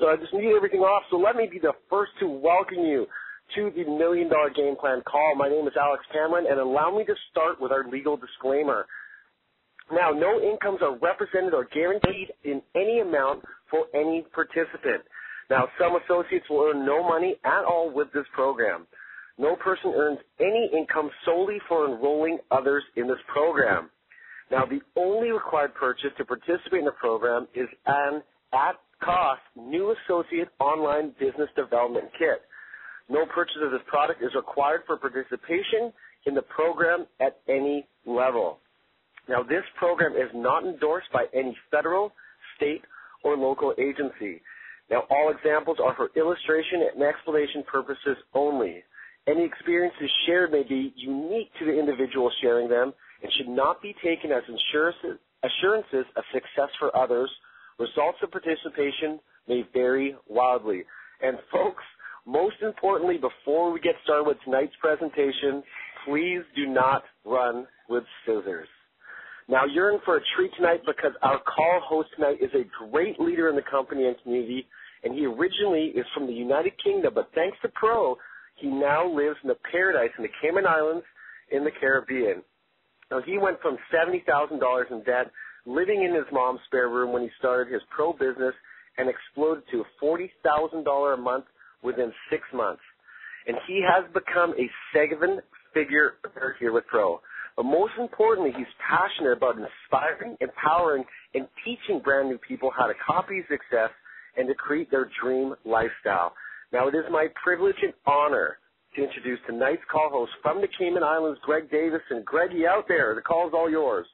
so I just need everything off. So let me be the first to welcome you to the $1 Million Game Plan call. My name is Alex Cameron, and allow me to start with our legal disclaimer. Now, no incomes are represented or guaranteed in any amount for any participant. Now, some associates will earn no money at all with this program. No person earns any income solely for enrolling others in this program. Now, the only required purchase to participate in the program is an at-cost new associate online business development kit. No purchase of this product is required for participation in the program at any level. Now, this program is not endorsed by any federal, state, or local agency. Now, all examples are for illustration and explanation purposes only. Any experiences shared may be unique to the individual sharing them and should not be taken as assurances of success for others. Results of participation may vary wildly. And folks, most importantly, before we get started with tonight's presentation, please do not run with scissors. Now, you're in for a treat tonight because our call host tonight is a great leader in the company and community, and he originally is from the United Kingdom, but thanks to Pro, he now lives in the paradise in the Cayman Islands in the Caribbean. Now, he went from $70,000 in debt, living in his mom's spare room when he started his Pro business, and exploded to $40,000 a month within 6 months. And he has become a seven-figure earner here with Pro. But most importantly, he's passionate about inspiring, empowering, and teaching brand new people how to copy success and to create their dream lifestyle. Now, it is my privilege and honor to introduce tonight's call host from the Cayman Islands, Greg Davison. Greg, you out there? The call is all yours.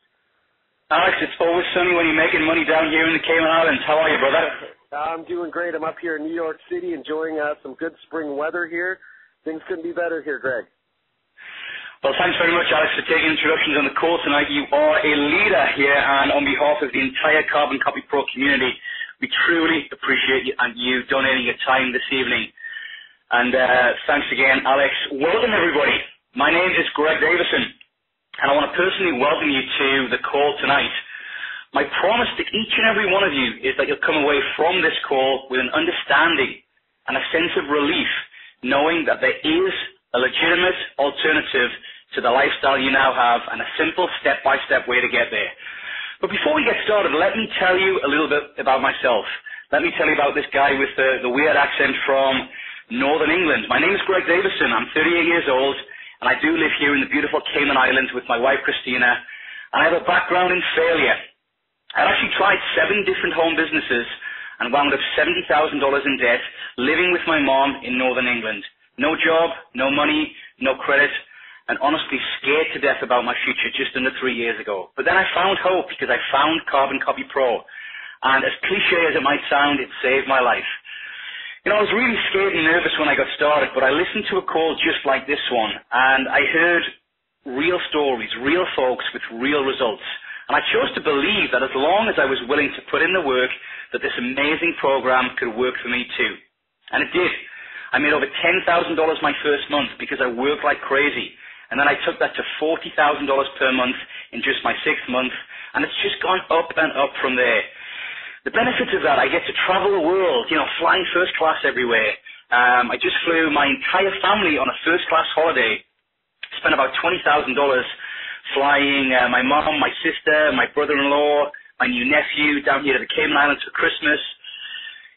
Alex, it's always sunny when you're making money down here in the Cayman Islands. How are you, brother? I'm doing great. I'm up here in New York City enjoying some good spring weather here. Things couldn't be better here, Greg. Well, thanks very much, Alex, for taking introductions on the call tonight. You are a leader here, and on behalf of the entire Carbon Copy Pro community, we truly appreciate you and you donating your time this evening. And thanks again, Alex. Welcome, everybody. My name is Greg Davison, and I want to personally welcome you to the call tonight. My promise to each and every one of you is that you'll come away from this call with an understanding and a sense of relief, knowing that there is a legitimate alternative to the lifestyle you now have and a simple step-by-step way to get there. But before we get started, let me tell you a little bit about myself. Let me tell you about this guy with the weird accent from Northern England. My name is Greg Davison. I'm 38 years old, and I do live here in the beautiful Cayman Islands with my wife, Christina, and I have a background in failure. I'd actually tried 7 different home businesses and wound up $70,000 in debt, living with my mom in Northern England. No job, no money, no credit, and honestly scared to death about my future just under 3 years ago. But then I found hope because I found Carbon Copy Pro. And as cliche as it might sound, it saved my life. You know, I was really scared and nervous when I got started, but I listened to a call just like this one, and I heard real stories, real folks with real results. And I chose to believe that as long as I was willing to put in the work, that this amazing program could work for me too. And it did. I made over $10,000 my first month because I worked like crazy. And then I took that to $40,000 per month in just my 6th month. And it's just gone up and up from there. The benefits of that, I get to travel the world, you know, flying first class everywhere. I just flew my entire family on a first class holiday. Spent about $20,000 flying my mom, my sister, my brother-in-law, my new nephew down here to the Cayman Islands for Christmas.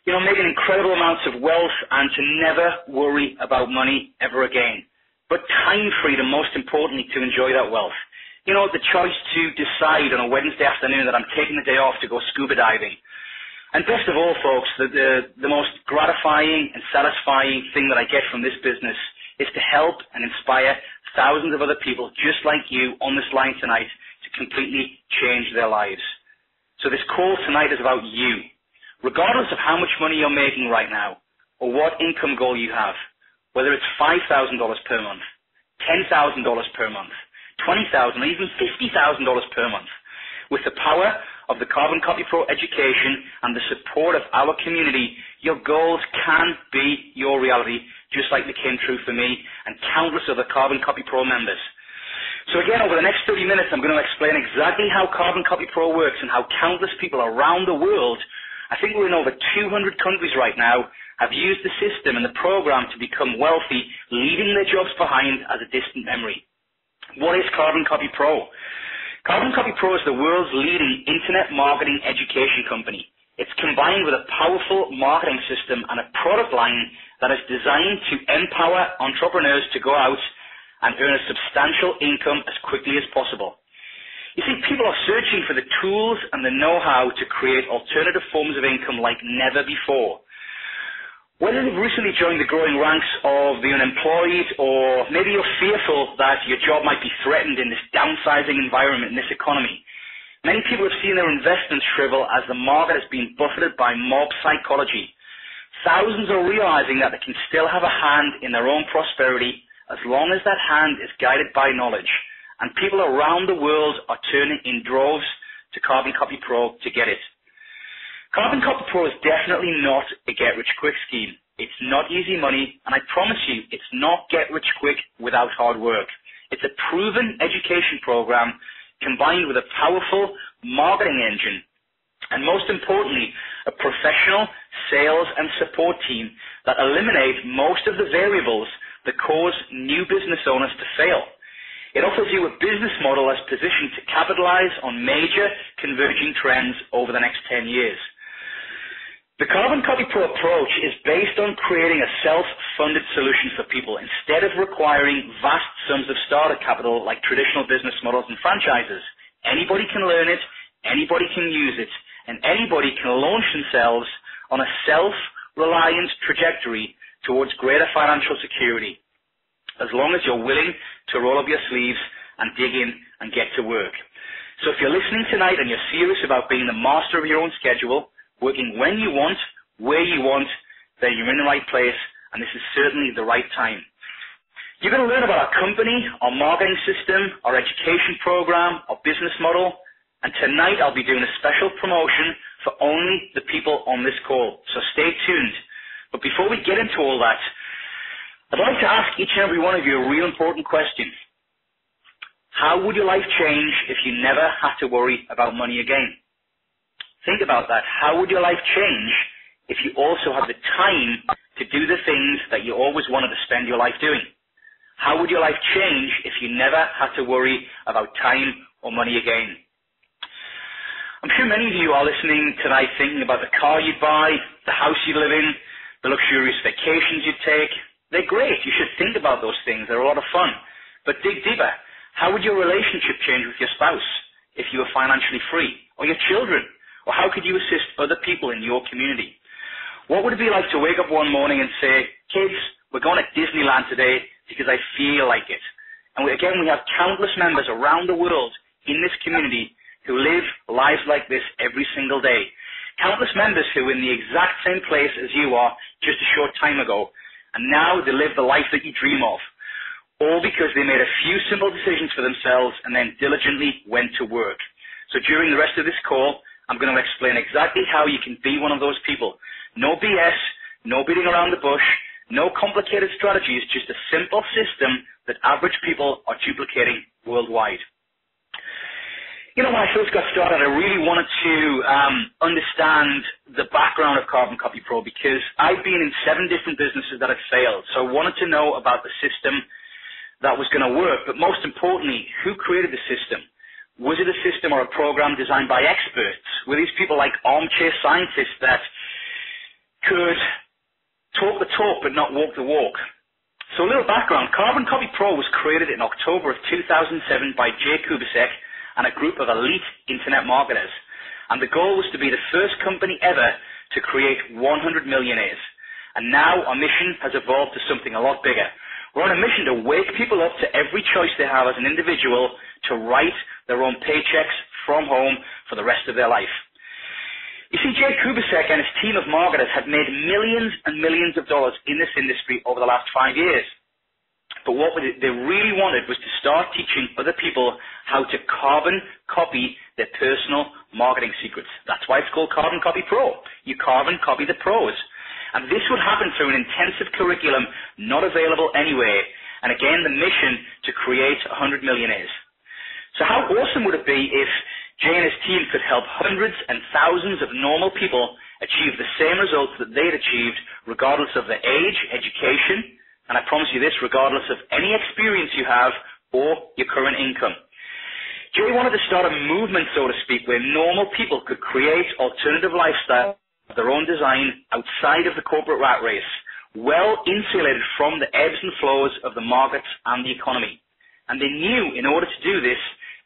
You know, making incredible amounts of wealth and to never worry about money ever again. But time freedom, most importantly, to enjoy that wealth. You know, the choice to decide on a Wednesday afternoon that I'm taking the day off to go scuba diving. And best of all, folks, the most gratifying and satisfying thing that I get from this business is to help and inspire thousands of other people just like you on this line tonight to completely change their lives. So this call tonight is about you. Regardless of how much money you're making right now or what income goal you have, whether it's $5,000 per month, $10,000 per month, $20,000 or even $50,000 per month, with the power of the Carbon Copy Pro education and the support of our community, your goals can be your reality, just like they came true for me and countless other Carbon Copy Pro members. So again, over the next 30 minutes, I'm going to explain exactly how Carbon Copy Pro works and how countless people around the world I think we're in over 200 countries right now, have used the system and the program to become wealthy, leaving their jobs behind as a distant memory. What is Carbon Copy Pro? Carbon Copy Pro is the world's leading internet marketing education company. It's combined with a powerful marketing system and a product line that is designed to empower entrepreneurs to go out and earn a substantial income as quickly as possible. You see, people are searching for the tools and the know-how to create alternative forms of income like never before. Whether you've recently joined the growing ranks of the unemployed, or maybe you're fearful that your job might be threatened in this downsizing environment in this economy, many people have seen their investments shrivel as the market has been buffeted by mob psychology. Thousands are realizing that they can still have a hand in their own prosperity as long as that hand is guided by knowledge. And people around the world are turning in droves to Carbon Copy Pro to get it. Carbon Copy Pro is definitely not a get-rich-quick scheme. It's not easy money, and I promise you, it's not get-rich-quick without hard work. It's a proven education program combined with a powerful marketing engine, and most importantly, a professional sales and support team that eliminate most of the variables that cause new business owners to fail. It offers you a business model that's positioned to capitalize on major converging trends over the next 10 years. The Carbon Copy Pro approach is based on creating a self-funded solution for people instead of requiring vast sums of starter capital like traditional business models and franchises. Anybody can learn it, anybody can use it, and anybody can launch themselves on a self-reliant trajectory towards greater financial security, as long as you're willing to roll up your sleeves and dig in and get to work. So if you're listening tonight and you're serious about being the master of your own schedule, working when you want, where you want, then you're in the right place, and this is certainly the right time. You're going to learn about our company, our marketing system, our education program, our business model, and tonight I'll be doing a special promotion for only the people on this call, so stay tuned. But before we get into all that, I'd like to ask each and every one of you a real important question. How would your life change if you never had to worry about money again? Think about that. How would your life change if you also had the time to do the things that you always wanted to spend your life doing? How would your life change if you never had to worry about time or money again? I'm sure many of you are listening tonight thinking about the car you'd buy, the house you'd live in, the luxurious vacations you'd take. They're great. You should think about those things. They're a lot of fun. But dig deeper. How would your relationship change with your spouse if you were financially free? Or your children? Or how could you assist other people in your community? What would it be like to wake up one morning and say, kids, we're going to Disneyland today because I feel like it. And we have countless members around the world in this community who live lives like this every single day. Countless members who are in the exact same place as you are just a short time ago. And now they live the life that you dream of, all because they made a few simple decisions for themselves and then diligently went to work. So during the rest of this call, I'm going to explain exactly how you can be one of those people. No BS, no beating around the bush, no complicated strategies, just a simple system that average people are duplicating worldwide. You know, when I first got started, I really wanted to understand the background of Carbon Copy Pro because I've been in 7 different businesses that have failed. So I wanted to know about the system that was going to work. But most importantly, who created the system? Was it a system or a program designed by experts? Were these people like armchair scientists that could talk the talk but not walk the walk? So a little background. Carbon Copy Pro was created in October of 2007 by Jay Kubicek and a group of elite internet marketers. And the goal was to be the first company ever to create 100 millionaires. And now our mission has evolved to something a lot bigger. We're on a mission to wake people up to every choice they have as an individual to write their own paychecks from home for the rest of their life. You see, Jay Kubicek and his team of marketers have made millions and millions of dollars in this industry over the last 5 years. But what they really wanted was to start teaching other people how to carbon copy their personal marketing secrets. That's why it's called Carbon Copy Pro. You carbon copy the pros. And this would happen through an intensive curriculum not available anywhere. And again, the mission to create 100 millionaires. So how awesome would it be if Jay and his team could help hundreds and thousands of normal people achieve the same results that they'd achieved regardless of their age, education, and I promise you this, regardless of any experience you have or your current income. Jay wanted to start a movement, so to speak, where normal people could create alternative lifestyles of their own design outside of the corporate rat race, well insulated from the ebbs and flows of the markets and the economy. And they knew in order to do this,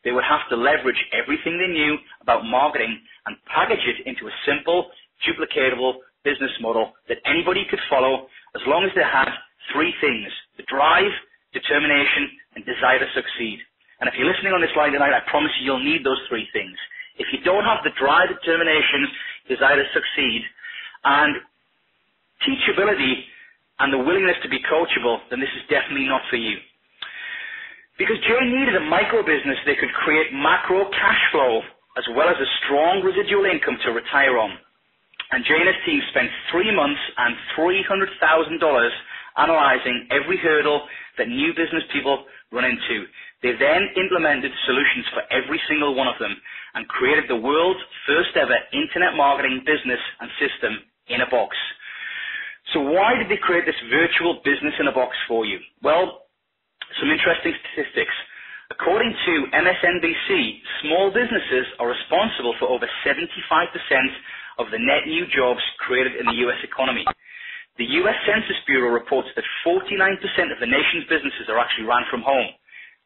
they would have to leverage everything they knew about marketing and package it into a simple, duplicatable business model that anybody could follow as long as they had three things: the drive, determination, and desire to succeed. And if you're listening on this line tonight, I promise you you'll need those three things. If you don't have the drive, determination, desire to succeed, and teachability and the willingness to be coachable, then this is definitely not for you. Because Jay needed a micro business that could create macro cash flow as well as a strong residual income to retire on. And Jay and his team spent 3 months and $300,000 analyzing every hurdle that new business people run into. They then implemented solutions for every single one of them and created the world's first ever internet marketing business and system in a box. So why did they create this virtual business in a box for you? Well, some interesting statistics. According to MSNBC, small businesses are responsible for over 75% of the net new jobs created in the U.S. economy. The U.S. Census Bureau reports that 49% of the nation's businesses are actually run from home.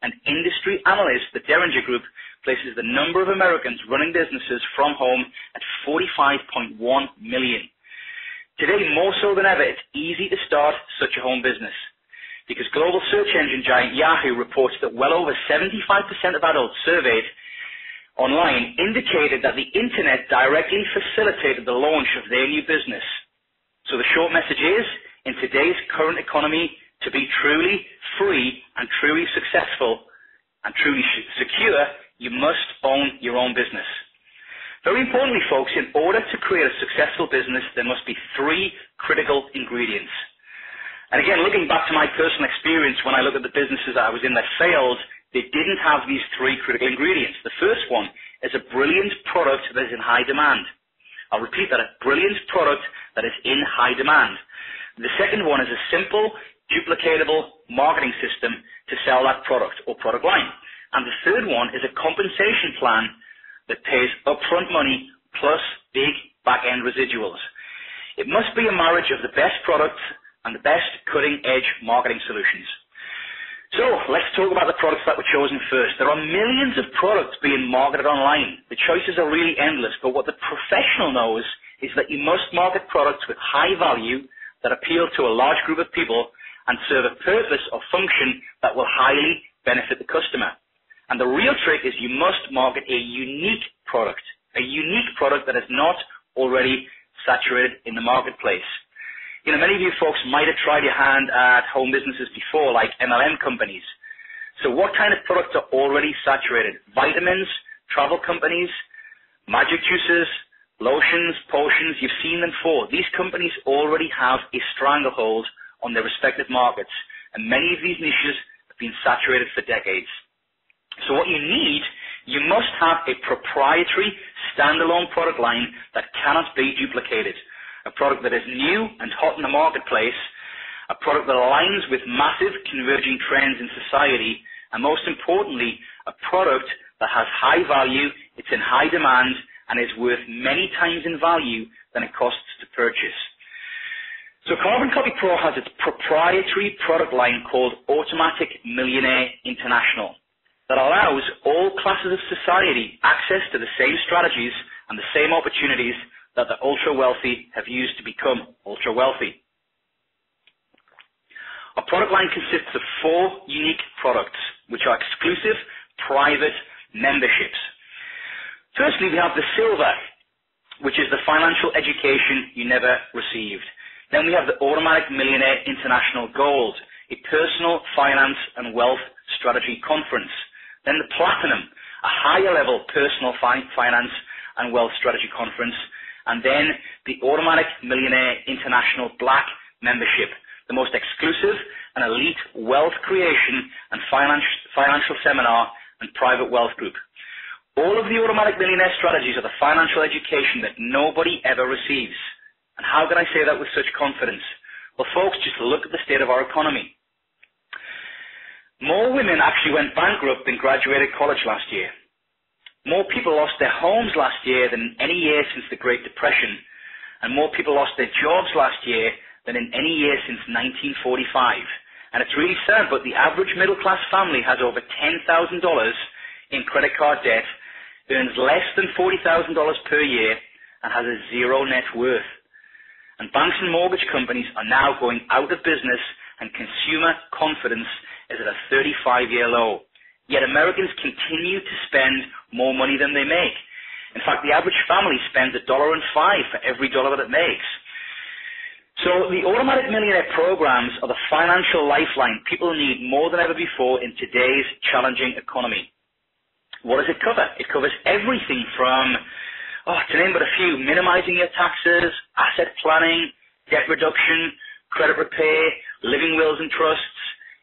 And industry analyst, the Derringer Group, places the number of Americans running businesses from home at 45.1 million. Today, more so than ever, it's easy to start such a home business, because global search engine giant Yahoo reports that well over 75% of adults surveyed online indicated that the internet directly facilitated the launch of their new business. So the short message is, in today's current economy, to be truly free and truly successful and truly secure, you must own your own business. Very importantly, folks, in order to create a successful business, there must be 3 critical ingredients. And again, looking back to my personal experience when I look at the businesses I was in that failed, they didn't have these 3 critical ingredients. The first one is a brilliant product that is in high demand. I'll repeat that, a brilliant product that is in high demand. The second one is a simple, duplicatable marketing system to sell that product or product line. And the third one is a compensation plan that pays upfront money plus big back-end residuals. It must be a marriage of the best products and the best cutting-edge marketing solutions. So let's talk about the products that were chosen first. There are millions of products being marketed online. The choices are really endless, but what the professional knows is that you must market products with high value that appeal to a large group of people and serve a purpose or function that will highly benefit the customer. And the real trick is you must market a unique product that is not already saturated in the marketplace. You know, many of you folks might have tried your hand at home businesses before, like MLM companies. So what kind of products are already saturated? Vitamins, travel companies, magic juices, lotions, potions, you've seen them before. These companies already have a stranglehold on their respective markets, and many of these niches have been saturated for decades. So what you need, you must have a proprietary standalone product line that cannot be duplicated. A product that is new and hot in the marketplace, a product that aligns with massive converging trends in society, and most importantly, a product that has high value, it's in high demand, and is worth many times in value than it costs to purchase. So Carbon Copy Pro has its proprietary product line called Automatic Millionaire International that allows all classes of society access to the same strategies and the same opportunities that the ultra-wealthy have used to become ultra-wealthy. Our product line consists of 4 unique products, which are exclusive, private memberships. Firstly, we have the Silver, which is the financial education you never received. Then we have the Automatic Millionaire International Gold, a personal finance and wealth strategy conference. Then the Platinum, a higher-level personal finance and wealth strategy conference. And then the Automatic Millionaire International Black membership, the most exclusive and elite wealth creation and financial seminar and private wealth group. All of the automatic millionaire strategies are the financial education that nobody ever receives. And how can I say that with such confidence? Well, folks, just look at the state of our economy. More women actually went bankrupt than graduated college last year. More people lost their homes last year than in any year since the Great Depression, and more people lost their jobs last year than in any year since 1945. And it's really sad, but the average middle-class family has over $10,000 in credit card debt, earns less than $40,000 per year, and has a zero net worth. And banks and mortgage companies are now going out of business, and consumer confidence is at a 35-year low. Yet Americans continue to spend more money than they make. In fact, the average family spends $1.05 for every dollar that it makes. So the automatic millionaire programs are the financial lifeline people need more than ever before in today's challenging economy. What does it cover? It covers everything from, to name but a few, minimizing your taxes, asset planning, debt reduction, credit repair, living wills and trusts.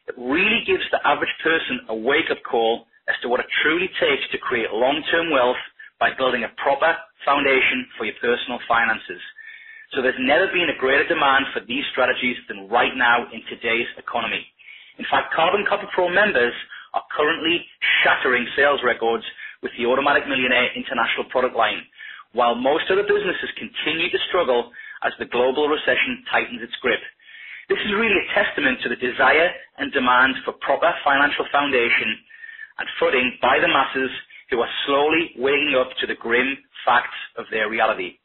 It really gives the average person a wake-up call as to what it truly takes to create long-term wealth by building a proper foundation for your personal finances. So there's never been a greater demand for these strategies than right now in today's economy. In fact, Carbon Copy Pro members are currently shattering sales records with the Automatic Millionaire International product line, while most other businesses continue to struggle as the global recession tightens its grip. This is really a testament to the desire and demand for proper financial foundation and footing by the masses who are slowly waking up to the grim facts of their reality.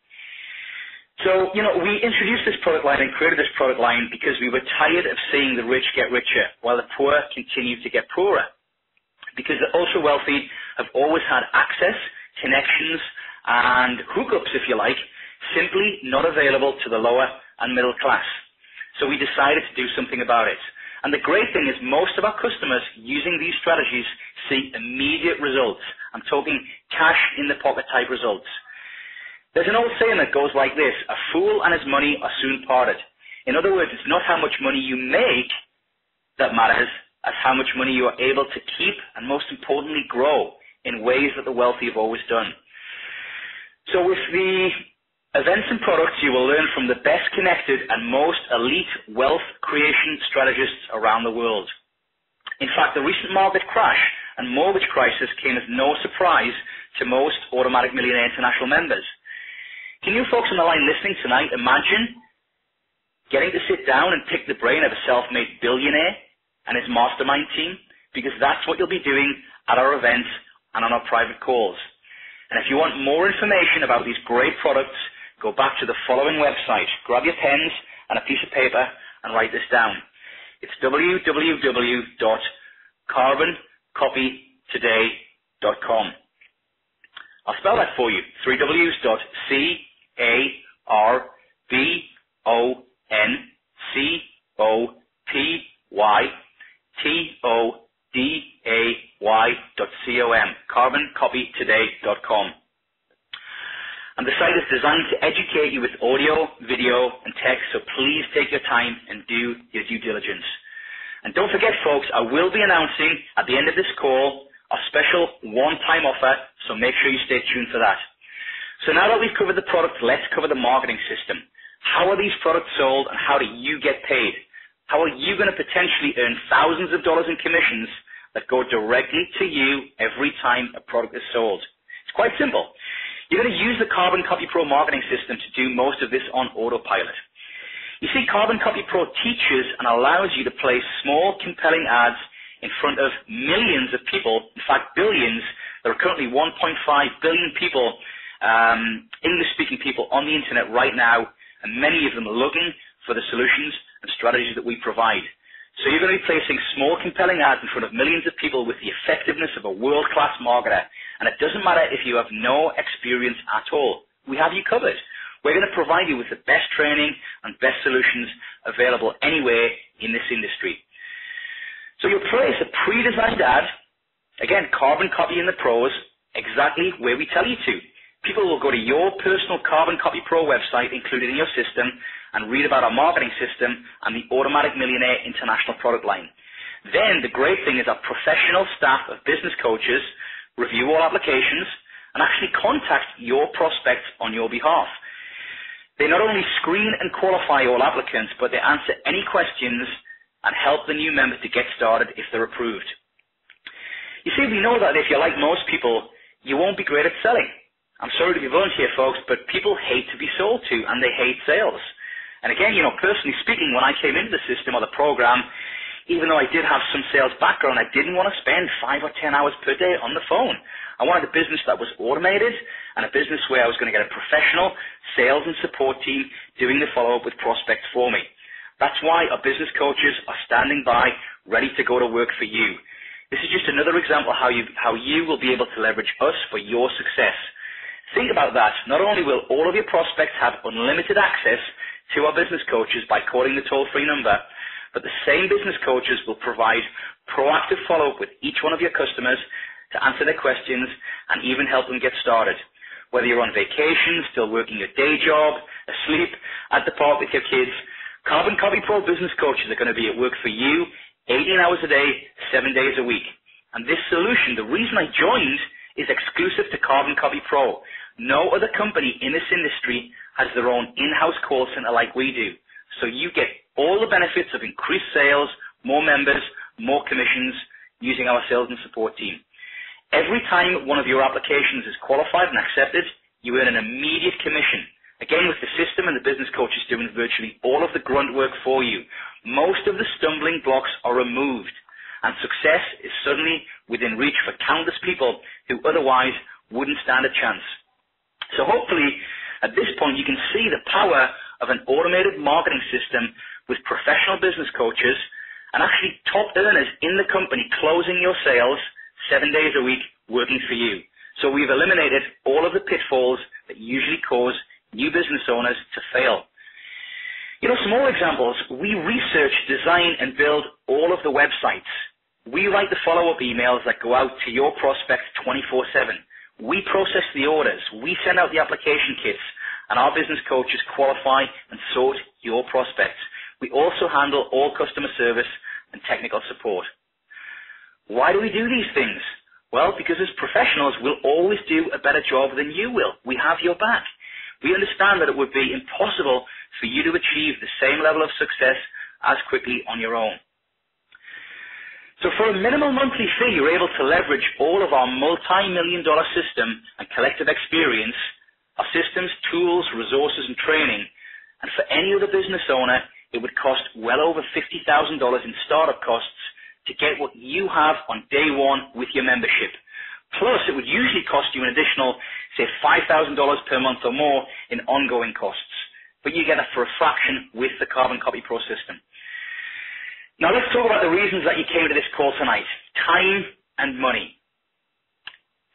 So, we introduced this product line and created this product line because we were tired of seeing the rich get richer while the poor continue to get poorer. Because the ultra-wealthy have always had access, connections, and hookups, if you like, simply not available to the lower and middle class. So we decided to do something about it. And the great thing is most of our customers using these strategies see immediate results. I'm talking cash in the pocket type results. There's an old saying that goes like this: a fool and his money are soon parted. In other words, it's not how much money you make that matters, as how much money you are able to keep and, most importantly, grow in ways that the wealthy have always done. So with the events and products, you will learn from the best connected and most elite wealth creation strategists around the world. In fact, the recent market crash and mortgage crisis came as no surprise to most Automatic Millionaire International members. Can you folks on the line listening tonight imagine getting to sit down and pick the brain of a self-made billionaire and his mastermind team? Because that's what you'll be doing at our events and on our private calls. And if you want more information about these great products, go back to the following website. Grab your pens and a piece of paper and write this down. It's www.carboncopytoday.com. I'll spell that for you. 3 W's. CARBONCOPYTODAY.com. Carboncopytoday.com. And the site is designed to educate you with audio, video, and text, so please take your time and do your due diligence. And don't forget, folks, I will be announcing at the end of this call a special one-time offer, so make sure you stay tuned for that. So now that we've covered the product, let's cover the marketing system. How are these products sold and how do you get paid? How are you going to potentially earn thousands of dollars in commissions that go directly to you every time a product is sold? It's quite simple. You're going to use the Carbon Copy Pro marketing system to do most of this on autopilot. You see, Carbon Copy Pro teaches and allows you to place small, compelling ads in front of millions of people, in fact billions. There are currently 1.5 billion people, English-speaking people on the internet right now, and many of them are looking for the solutions and strategies that we provide. So you're going to be placing small, compelling ads in front of millions of people with the effectiveness of a world-class marketer. And it doesn't matter if you have no experience at all. We have you covered. We're going to provide you with the best training and best solutions available anywhere in this industry. So you'll place a pre-designed ad, again, Carbon Copy in the Pros, exactly where we tell you to. People will go to your personal Carbon Copy Pro website included in your system and read about our marketing system and the Automatic Millionaire International product line. Then the great thing is our professional staff of business coaches review all applications, and actually contact your prospects on your behalf. They not only screen and qualify all applicants, but they answer any questions and help the new member to get started if they're approved. You see, we know that if you're like most people, you won't be great at selling. I'm sorry to be blunt here, folks, but people hate to be sold to, and they hate sales. And again, personally speaking, when I came into the system or the program, even though I did have some sales background, I didn't want to spend 5 or 10 hours per day on the phone. I wanted a business that was automated and a business where I was going to get a professional sales and support team doing the follow-up with prospects for me. That's why our business coaches are standing by, ready to go to work for you. This is just another example of how you will be able to leverage us for your success. Think about that. Not only will all of your prospects have unlimited access to our business coaches by calling the toll-free number, but the same business coaches will provide proactive follow-up with each one of your customers to answer their questions and even help them get started. Whether you're on vacation, still working your day job, asleep, at the park with your kids, Carbon Copy Pro business coaches are going to be at work for you 18 hours a day, 7 days a week. And this solution, the reason I joined, is exclusive to Carbon Copy Pro. No other company in this industry has their own in-house call center like we do. So you get all the benefits of increased sales, more members, more commissions using our sales and support team. Every time one of your applications is qualified and accepted, you earn an immediate commission. Again, with the system and the business coaches doing virtually all of the grunt work for you, most of the stumbling blocks are removed, and success is suddenly within reach for countless people who otherwise wouldn't stand a chance. So hopefully, at this point, you can see the power of an automated marketing system with professional business coaches and actually top earners in the company closing your sales 7 days a week working for you. So we've eliminated all of the pitfalls that usually cause new business owners to fail. Some more examples. We research, design, and build all of the websites. We write the follow-up emails that go out to your prospects 24/7. We process the orders. We send out the application kits, and our business coaches qualify and sort your prospects. We also handle all customer service and technical support. Why do we do these things? Well, because as professionals, we'll always do a better job than you will. We have your back. We understand that it would be impossible for you to achieve the same level of success as quickly on your own. So for a minimal monthly fee, you're able to leverage all of our multi-million-dollar system and collective experience, our systems, tools, resources, and training. And for any other business owner, it would cost well over $50,000 in startup costs to get what you have on day one with your membership. Plus, it would usually cost you an additional, say, $5,000 per month or more in ongoing costs. But you get it for a fraction with the Carbon Copy Pro system. Now let's talk about the reasons that you came to this call tonight. Time and money.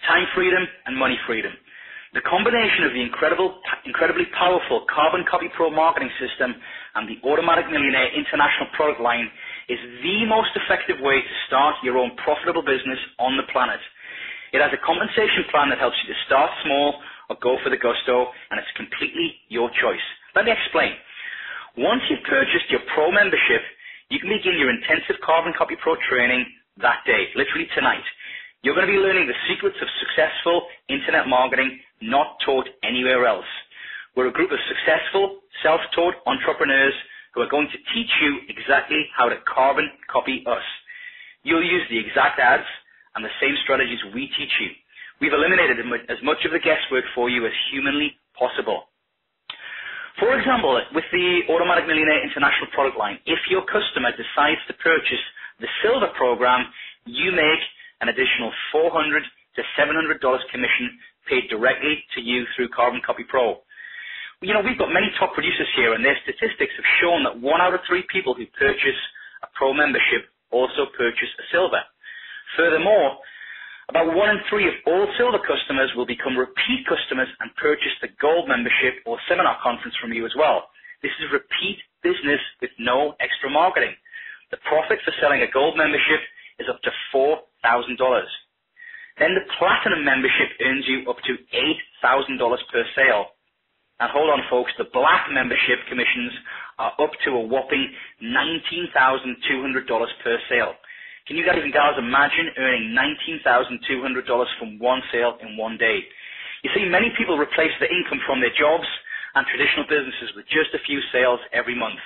Time freedom and money freedom. The combination of the incredibly powerful Carbon Copy Pro marketing system and the Automatic Millionaire International product line is the most effective way to start your own profitable business on the planet. It has a compensation plan that helps you to start small or go for the gusto, and it's completely your choice. Let me explain. Once you've purchased your Pro membership, you can begin your intensive Carbon Copy Pro training that day, literally tonight. You're going to be learning the secrets of successful internet marketing not taught anywhere else. We're a group of successful, self-taught entrepreneurs who are going to teach you exactly how to carbon copy us. You'll use the exact ads and the same strategies we teach you. We've eliminated as much of the guesswork for you as humanly possible. For example, with the Automatic Millionaire International product line, if your customer decides to purchase the Silver program, you make an additional $400 to $700 commission paid directly to you through Carbon Copy Pro. We've got many top producers here, and their statistics have shown that 1 out of 3 people who purchase a Pro membership also purchase a Silver. Furthermore, about 1 in 3 of all Silver customers will become repeat customers and purchase the Gold membership or seminar conference from you as well. This is repeat business with no extra marketing. The profit for selling a Gold membership is up to $4,000. Then the Platinum membership earns you up to $8,000 per sale. And hold on, folks, the Black membership commissions are up to a whopping $19,200 per sale. Can you guys and gals imagine earning $19,200 from one sale in one day? You see, many people replace the income from their jobs and traditional businesses with just a few sales every month.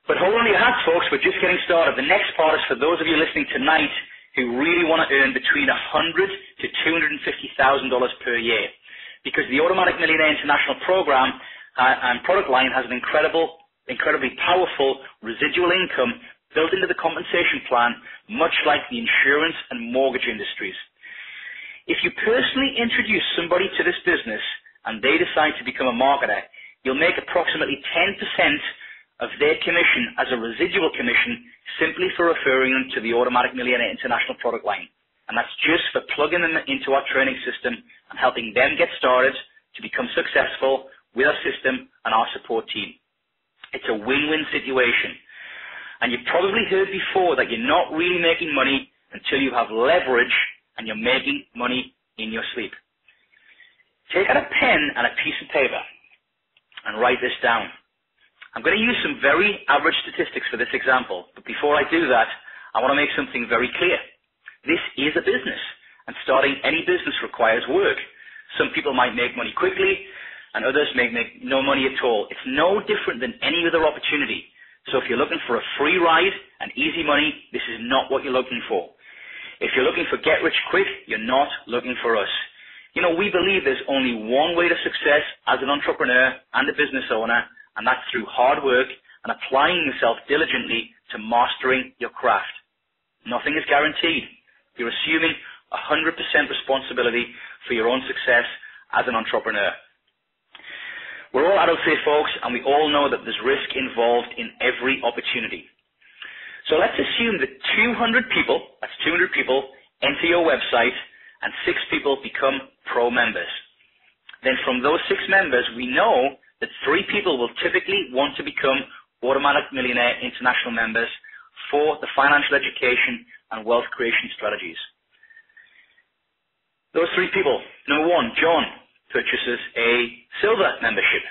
But hold on to your hats, folks. We're just getting started. The next part is for those of you listening tonight who really want to earn between $100,000 to $250,000 per year, because the Automatic Millionaire International program and product line has an incredibly powerful residual income built into the compensation plan, much like the insurance and mortgage industries. If you personally introduce somebody to this business and they decide to become a marketer, you'll make approximately 10% of their commission as a residual commission simply for referring them to the Automatic Millionaire International product line. And that's just for plugging them into our training system and helping them get started to become successful with our system and our support team. It's a win-win situation. And you've probably heard before that you're not really making money until you have leverage and you're making money in your sleep. Take out a pen and a piece of paper and write this down. I'm going to use some very average statistics for this example, but before I do that, I want to make something very clear. This is a business, and starting any business requires work. Some people might make money quickly, and others may make no money at all. It's no different than any other opportunity. So if you're looking for a free ride and easy money, this is not what you're looking for. If you're looking for get rich quick, you're not looking for us. You know, we believe there's only one way to success as an entrepreneur and a business owner, and that's through hard work and applying yourself diligently to mastering your craft. Nothing is guaranteed. You're assuming 100% responsibility for your own success as an entrepreneur. We're all adults here, folks, and we all know that there's risk involved in every opportunity. So let's assume that 200 people, that's 200 people, enter your website and 6 people become pro members. Then from those 6 members, we know that 3 people will typically want to become Automatic Millionaire International members for the financial education and wealth creation strategies. Those 3 people, number 1, John purchases a silver membership.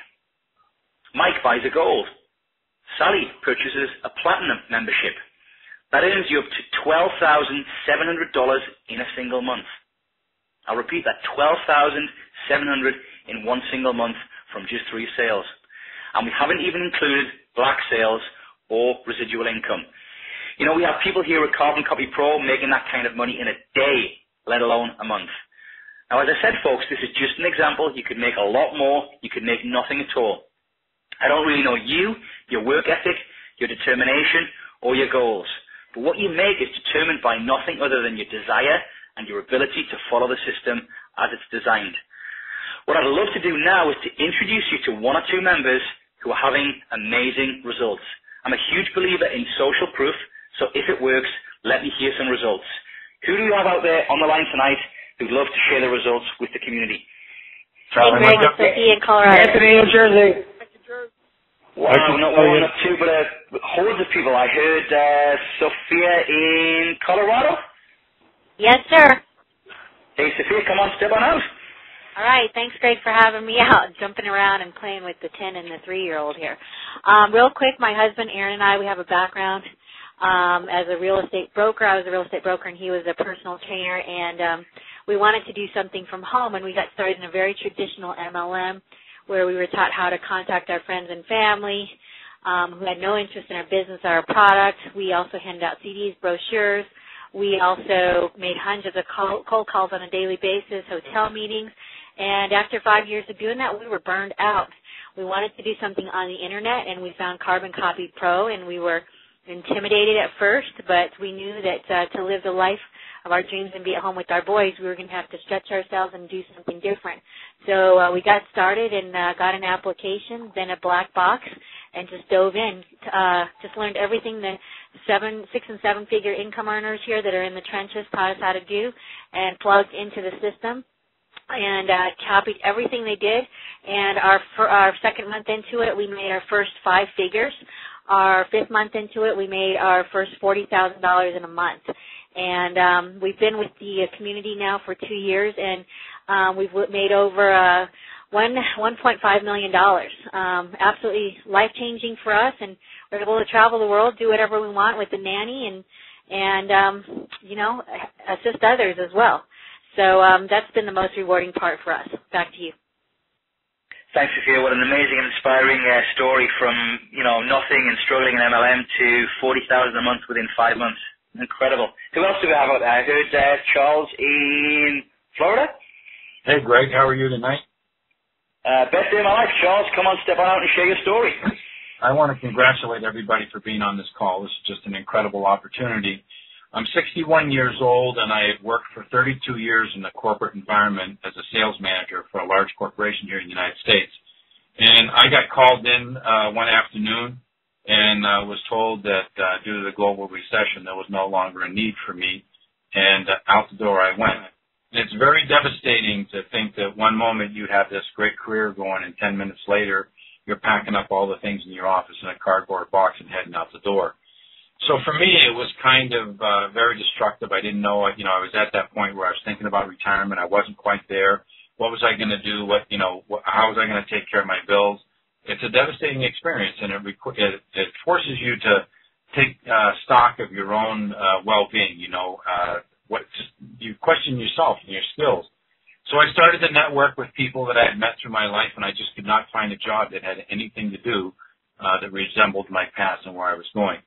Mike buys a gold. Sally purchases a platinum membership. That earns you up to $12,700 in a single month. I'll repeat that, $12,700 in one single month from just 3 sales. And we haven't even included black sales or residual income. You know, we have people here at Carbon Copy Pro making that kind of money in a day, let alone a month. Now, as I said, folks, this is just an example. You could make a lot more. You could make nothing at all. I don't really know you, your work ethic, your determination, or your goals. But what you make is determined by nothing other than your desire and your ability to follow the system as it's designed. What I'd love to do now is to introduce you to 1 or 2 members who are having amazing results. I'm a huge believer in social proof, so if it works, let me hear some results. Who do you have out there on the line tonight who'd love to share the results with the community? Hey, Greg, it's Sophia in Colorado. Anthony, New Jersey. Wow, not 1, not 2, but hordes of people. I heard Sophia in Colorado. Yes, sir. Hey, Sophia, come on, step on out. All right, thanks, Greg, for having me out, jumping around and playing with the 10 and the 3-year-old here. Real quick, my husband, Aaron, and I, we have a background as a real estate broker. I was a real estate broker, and he was a personal trainer, and we wanted to do something from home, and we got started in a very traditional MLM where we were taught how to contact our friends and family who had no interest in our business or our product. We also handed out CDs, brochures. We also made hundreds of cold calls on a daily basis, hotel meetings, and after 5 years of doing that, we were burned out. We wanted to do something on the Internet, and we found Carbon Copy Pro, and we were intimidated at first, but we knew that to live the life of our dreams and be at home with our boys, we were going to have to stretch ourselves and do something different. So we got started and got an application, then a black box, and just dove in. Just learned everything that 6 and 7 figure income earners here that are in the trenches taught us how to do, and plugged into the system and copied everything they did. And our second month into it, we made our first 5 figures. Our 5th month into it, we made our first $40,000 in a month. And we've been with the community now for 2 years, and we've made over $1.5 million. Absolutely life-changing for us, and we're able to travel the world, do whatever we want with the nanny, and assist others as well. So that's been the most rewarding part for us. Back to you. Thanks, Sophia. What an amazing and inspiring story from, nothing and struggling in MLM to $40,000 a month within 5 months. Incredible. Who else do we have out there? I heard Charles in Florida. Hey, Greg. How are you tonight? Best day of my life. Charles, come on, step on out and share your story. I want to congratulate everybody for being on this call. This is just an incredible opportunity. I'm 61 years old, and I have worked for 32 years in the corporate environment as a sales manager for a large corporation here in the United States. And I got called in one afternoon and was told that due to the global recession, there was no longer a need for me, and out the door I went. And it's very devastating to think that one moment you have this great career going, and 10 minutes later, you're packing up all the things in your office in a cardboard box and heading out the door. So for me, it was kind of very destructive. I didn't know, I was at that point where I was thinking about retirement. I wasn't quite there. What was I going to do? How was I going to take care of my bills? It's a devastating experience, and it forces you to take stock of your own well-being. You question yourself and your skills. So I started to network with people that I had met through my life, and I just could not find a job that had anything to do that resembled my past and where I was going.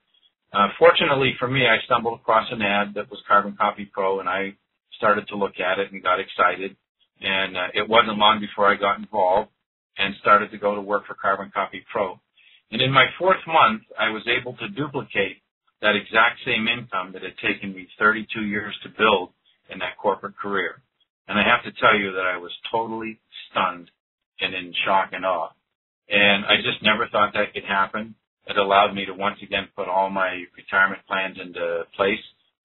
Fortunately for me, I stumbled across an ad that was Carbon Copy Pro, and I started to look at it and got excited. And it wasn't long before I got involved and started to go to work for Carbon Copy Pro. And in my 4th month, I was able to duplicate that exact same income that had taken me 32 years to build in that corporate career. And I have to tell you that I was totally stunned and in shock and awe. And I just never thought that could happen. It allowed me to once again put all my retirement plans into place.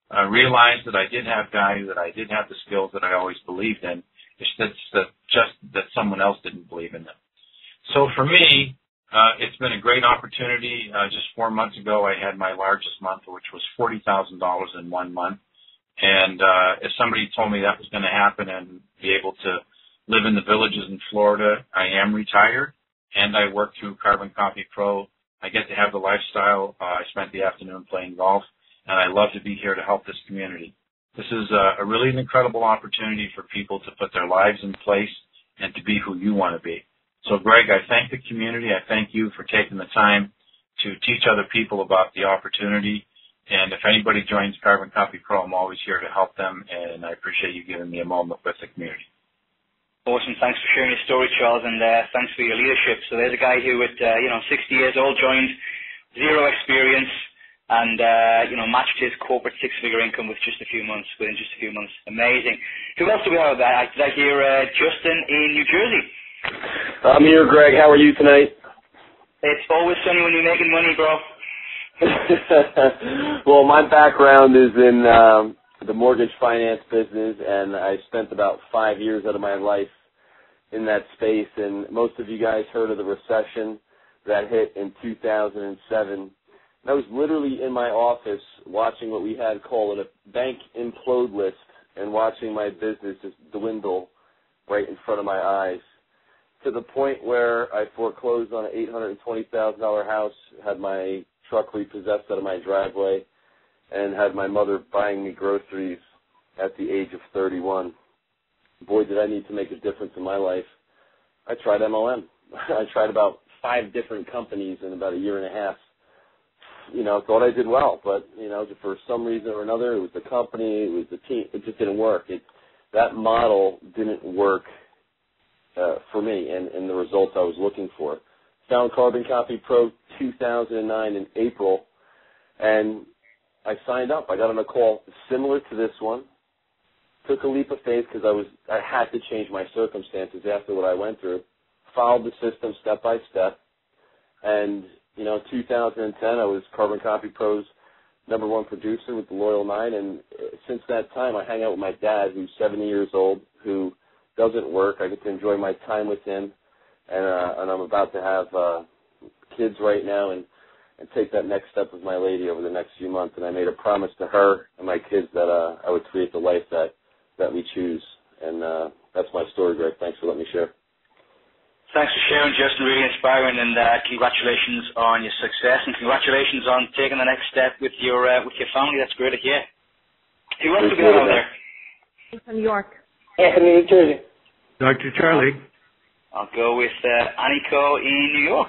I realized that I did have value, that I did have the skills that I always believed in. It's just that someone else didn't believe in them. So for me, it's been a great opportunity. Just 4 months ago, I had my largest month, which was $40,000 in 1 month. And if somebody told me that was going to happen and be able to live in the villages in Florida, I am retired, and I work through Carbon Copy Pro. I get to have the lifestyle. I spent the afternoon playing golf, and I love to be here to help this community. This is a really an incredible opportunity for people to put their lives in place and to be who you want to be. So, Greg, I thank the community. I thank you for taking the time to teach other people about the opportunity. And if anybody joins Carbon Copy Pro, I'm always here to help them, and I appreciate you giving me a moment with the community. Awesome. Thanks for sharing your story, Charles, and thanks for your leadership. So there's a guy who at 60 years old joined, 0 experience, and matched his corporate 6-figure income within just a few months. Amazing. Who else do we have there? Did I hear Justin in New Jersey? I'm here, Greg. How are you tonight? It's always sunny when you're making money, bro. Well, my background is in the mortgage finance business, and I spent about 5 years out of my life in that space. And most of you guys heard of the recession that hit in 2007. And I was literally in my office watching what we had called a bank implode list and watching my business just dwindle right in front of my eyes, to the point where I foreclosed on an $820,000 house, had my truck repossessed out of my driveway, and had my mother buying me groceries at the age of 31. Boy, did I need to make a difference in my life. I tried MLM. I tried about 5 different companies in about a year and a half. Thought I did well, but, for some reason or another, it was the company, it was the team, it just didn't work. That model didn't work for me and the results I was looking for. Found Carbon Copy Pro 2009 in April, and I signed up. I got on a call similar to this one. Took a leap of faith because I had to change my circumstances after what I went through. Followed the system step by step, and 2010 I was Carbon Copy Pro's #1 producer with the Loyal 9, and since that time I hang out with my dad, who's 70 years old, who doesn't work. I get to enjoy my time with him, and I'm about to have kids right now and take that next step with my lady over the next few months. And I made a promise to her and my kids that I would create the life that we choose. And that's my story, Greg. Thanks for letting me share. Thanks for sharing, Justin. Really inspiring, and congratulations on your success, and congratulations on taking the next step with your family. That's great to hear. Who else will be out there? I'm from New York. Anthony, New Jersey. Dr. Charlie. I'll go with Aniko in New York.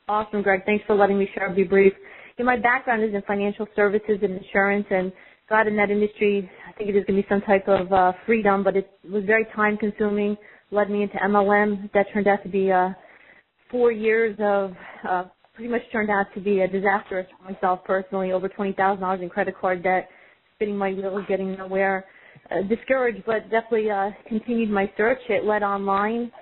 Awesome, Greg. Thanks for letting me share. I'll be brief. My background is in financial services and insurance, and got in that industry. I think it is going to be some type of freedom, but it was very time-consuming. Led me into MLM. That turned out to be 4 years of pretty much turned out to be a disaster for myself personally. Over $20,000 in credit card debt, spinning my wheels, getting nowhere. Discouraged, but definitely continued my search. It led online.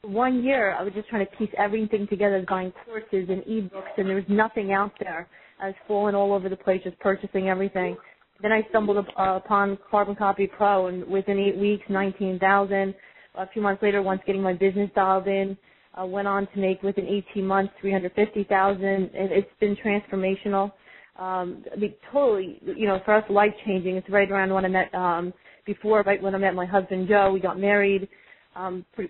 1 year, I was just trying to piece everything together, buying courses and e-books, and there was nothing out there. I was falling all over the place, just purchasing everything. Then I stumbled upon Carbon Copy Pro, and within 8 weeks, $19,000. A few months later, once getting my business dialed in, went on to make within 18 months $350,000, and it's been transformational. Totally, for us, life-changing. It's right around when I met right when I met my husband Joe. We got married.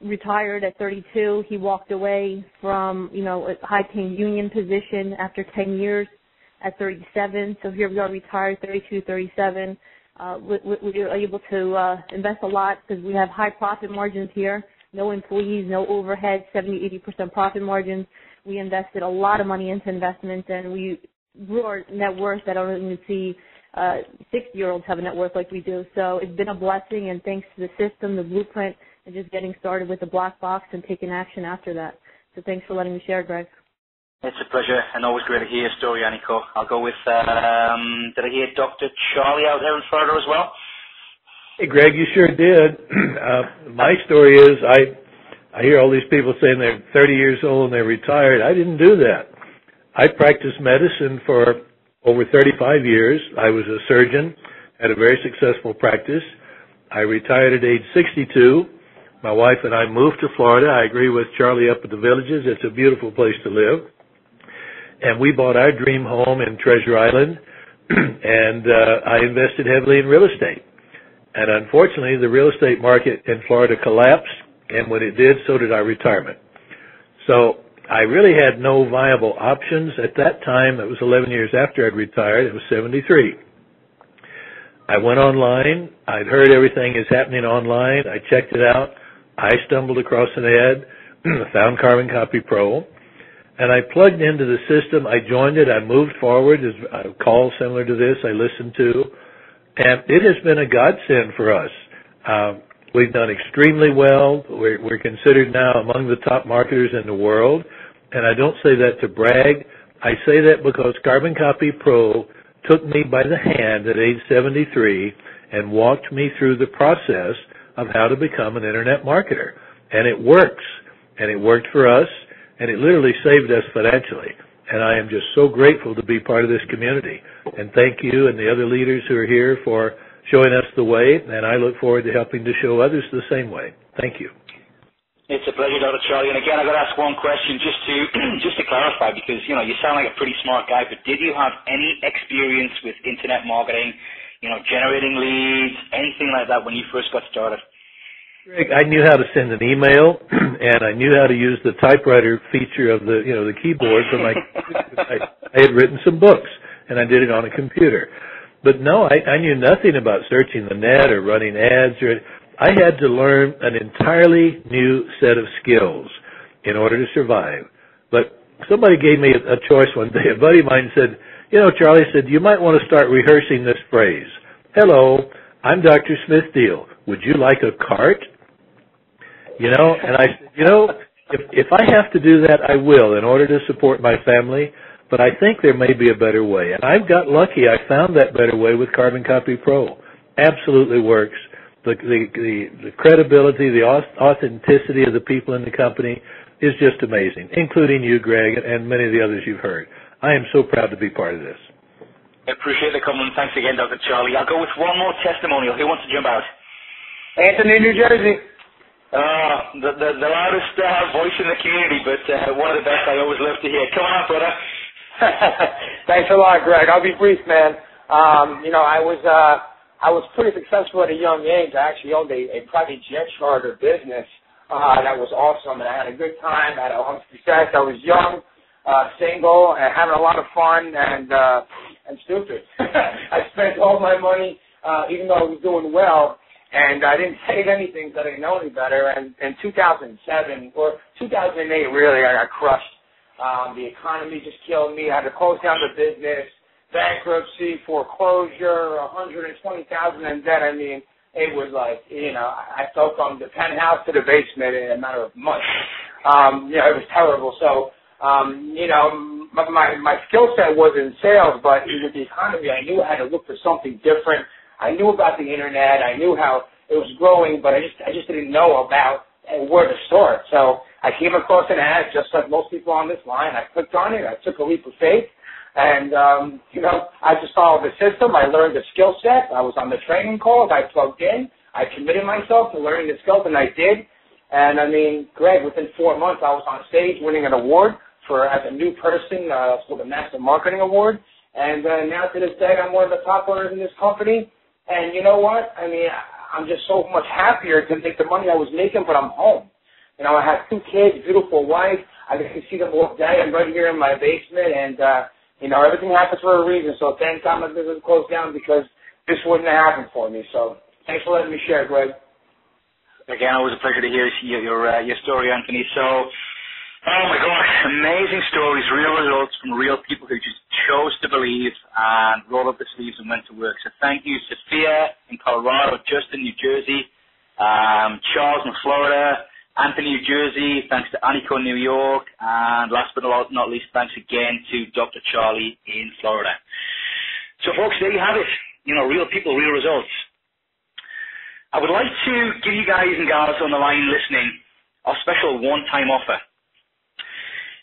Retired at 32. He walked away from, a high-paying union position after 10 years at 37. So here we are, retired, 32, 37. We are able to invest a lot because we have high profit margins here. No employees, no overhead, 70-80% profit margins. We invested a lot of money into investments, and we grew our net worth. I don't even see 60-year-olds have a net worth like we do. So it's been a blessing, and thanks to the system, the blueprint, and just getting started with the black box and taking action after that. So thanks for letting me share, Greg. It's a pleasure, and always great to hear your story, Aniko. I'll go with, did I hear Dr. Charlie out there in Florida as well? Hey, Greg, you sure did. My story is I hear all these people saying they're 30 years old and they're retired. I didn't do that. I practiced medicine for over 35 years. I was a surgeon, had a very successful practice. I retired at age 62. My wife and I moved to Florida. I agree with Charlie up at the Villages. It's a beautiful place to live. And we bought our dream home in Treasure Island, and I invested heavily in real estate. And unfortunately, the real estate market in Florida collapsed, and when it did, so did our retirement. So I really had no viable options. At that time, it was 11 years after I'd retired. It was 73. I went online. I'd heard everything is happening online. I checked it out. I stumbled across an ad, found Carbon Copy Pro, and I plugged into the system. I joined it. I moved forward. There's a call similar to this I listened to, and it has been a godsend for us. We've done extremely well. We're considered now among the top marketers in the world, and I don't say that to brag. I say that because Carbon Copy Pro took me by the hand at age 73 and walked me through the process of how to become an internet marketer. And it works. And it worked for us, and it literally saved us financially. And I am just so grateful to be part of this community. And thank you and the other leaders who are here for showing us the way, and I look forward to helping to show others the same way. Thank you. It's a pleasure, Dr. Charlie. And again, I've got to ask one question just to clarify, because, you sound like a pretty smart guy, but did you have any experience with internet marketing, generating leads, anything like that when you first got started? Greg, I knew how to send an email, and I knew how to use the typewriter feature of the keyboard for my computer. I had written some books, and I did it on a computer. But no, I knew nothing about searching the net or running ads. I had to learn an entirely new set of skills in order to survive. But somebody gave me a choice one day. A buddy of mine said, Charlie said, you might want to start rehearsing this phrase. Hello, I'm Dr. Smith Deal. Would you like a cart? And I said, if I have to do that, I will in order to support my family. But I think there may be a better way. And I've got lucky. I found that better way with Carbon Copy Pro. Absolutely works. The credibility, the authenticity of the people in the company is just amazing, including you, Greg, and many of the others you've heard. I am so proud to be part of this. I appreciate the comment. Thanks again, Dr. Charlie. I'll go with one more testimonial. Who wants to jump out? Anthony, New Jersey. The loudest voice in the community, but one of the best I always love to hear. Come on, brother. Thanks a lot, Greg. I'll be brief, man. I was pretty successful at a young age. I actually owned a private jet charter business that was awesome, and I had a good time. I had a lot of success. I was young, single, and having a lot of fun, and stupid. I spent all my money, even though I was doing well, and I didn't save anything because I didn't know any better. And in 2007, or 2008, really, I got crushed. The economy just killed me. I had to close down the business, bankruptcy, foreclosure, $120,000 in debt. I mean, it was like, I fell from the penthouse to the basement in a matter of months. It was terrible. So, my skill set was in sales, but with the economy, I knew I had to look for something different. I knew about the internet. I knew how it was growing, but I just didn't know about where to start. So I came across an ad, just like most people on this line. I clicked on it. I took a leap of faith. And, I just followed the system. I learned the skill set. I was on the training calls. I plugged in. I committed myself to learning the skills, and I did. And, I mean, Greg, within 4 months, I was on stage winning an award as a new person. It's called the Master Marketing Award. And now to this day, I'm one of the top earners in this company. And you know what? I mean, I'm just so much happier to make the money I was making, but I'm home. I have 2 kids, beautiful wife. I get to see them all day. I'm right here in my basement, and, everything happens for a reason. So thank God my business closed down, because this wouldn't have happened for me. So thanks for letting me share, Greg. Again, always a pleasure to hear your story, Anthony. So, oh my gosh, amazing stories, real results from real people who just chose to believe and rolled up the sleeves and went to work. So thank you, Sophia in Colorado, Justin, New Jersey, Charles in Florida, Anthony, New Jersey, thanks to Aniko, New York, and last but not least, thanks again to Dr. Charlie in Florida. So folks, there you have it. Real people, real results. I would like to give you guys and gals on the line listening our special one-time offer.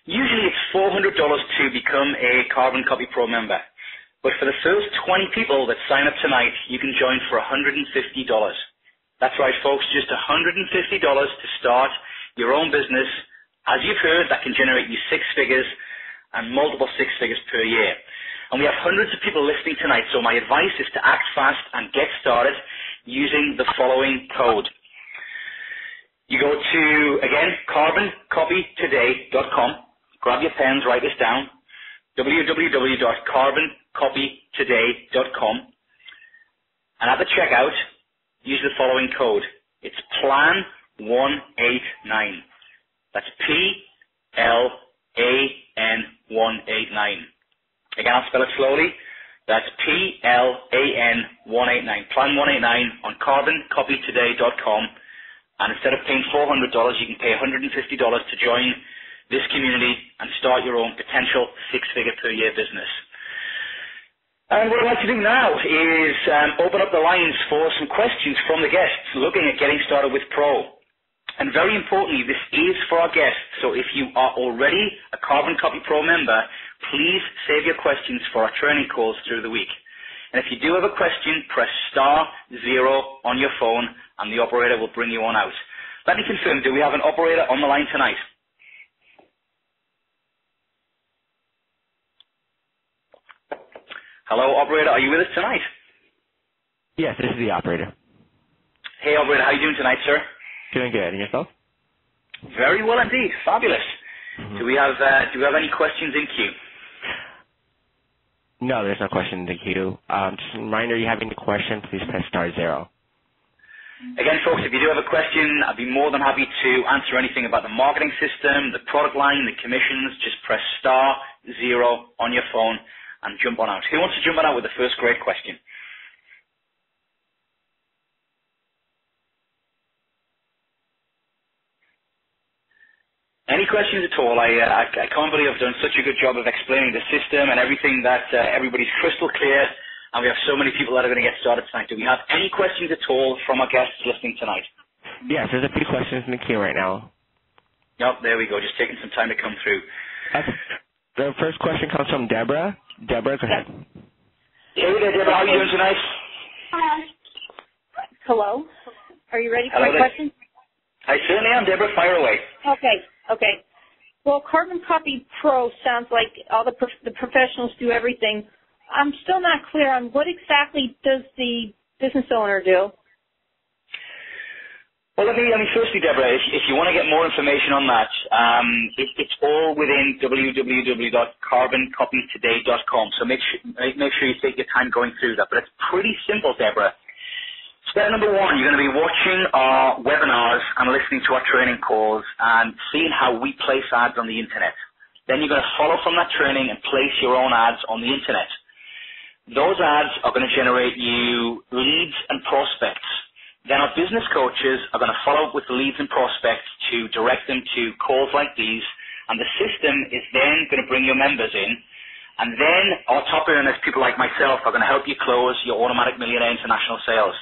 Usually it's $400 to become a Carbon Copy Pro member. But for the first 20 people that sign up tonight, you can join for $150. That's right, folks, just $150 to start your own business. As you've heard, that can generate you 6 figures and multiple 6 figures per year. And we have hundreds of people listening tonight, so my advice is to act fast and get started using the following code. You go to, again, carboncopytoday.com. Grab your pens, write this down, www.carboncopytoday.com. And at the checkout, use the following code. It's PLAN189. That's PLAN189. Again, I'll spell it slowly. That's PLAN189. Plan189 on carboncopytoday.com. And instead of paying $400, you can pay $150 to join this community and start your own potential 6-figure per year business. And what I'd like to do now is open up the lines for some questions from the guests looking at getting started with Pro. And very importantly, this is for our guests. So if you are already a Carbon Copy Pro member, please save your questions for our training calls through the week. And if you do have a question, press *0 on your phone and the operator will bring you on out. Let me confirm, do we have an operator on the line tonight? Hello, operator. Are you with us tonight? Yes, this is the operator. Hey, operator. How are you doing tonight, sir? Doing good. And yourself? Very well indeed. Fabulous. Mm-hmm. Do we have any questions in queue? No, there's no question in the queue. Just a reminder, you have any question, please press *0. Again, folks, if you do have a question, I'd be more than happy to answer anything about the marketing system, the product line, the commissions. Just press *0 on your phone and jump on out. Who wants to jump on out with the first great question? Any questions at all? I can't believe I've done such a good job of explaining the system and everything that everybody's crystal clear, and we have so many people that are going to get started tonight. Do we have any questions at all from our guests listening tonight? Yes, there's a few questions in the queue right now. Yep, there we go. Just taking some time to come through. The first question comes from Deborah. Deborah, go ahead. Hey there, Deborah. How are you doing tonight? Hi. Hello. Are you ready for Hello my there. question? I certainly am, Deborah. Fire away. Okay. Well, Carbon Copy Pro sounds like all the professionals do everything. I'm still not clear on what exactly does the business owner do? Well, let me firstly, Deborah, if you want to get more information on that, it's all within www.carboncopytoday.com. So make sure you take your time going through that. But it's pretty simple, Deborah. Step number one, you're going to be watching our webinars and listening to our training calls and seeing how we place ads on the internet. Then you're going to follow from that training and place your own ads on the internet. Those ads are going to generate you leads and prospects. Then our business coaches are going to follow up with the leads and prospects to direct them to calls like these, and the system is then going to bring your members in, and then our top earners, people like myself, are going to help you close your automatic millionaire international sales.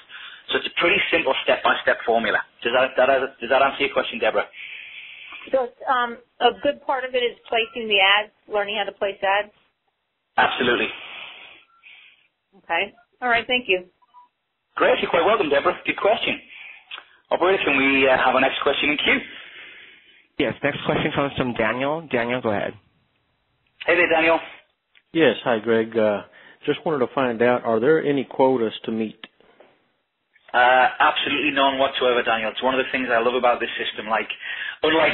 So it's a pretty simple step-by-step formula. Does that answer your question, Deborah? So a good part of it is placing the ads, learning how to place ads? Absolutely. Okay. All right, thank you. Great, you're quite welcome, Deborah. Good question. Operator, can we have our next question in queue? Yes, next question comes from Daniel. Daniel, go ahead. Hey there, Daniel. Yes, hi, Greg. Just wanted to find out, are there any quotas to meet? Absolutely none whatsoever, Daniel. It's one of the things I love about this system. Unlike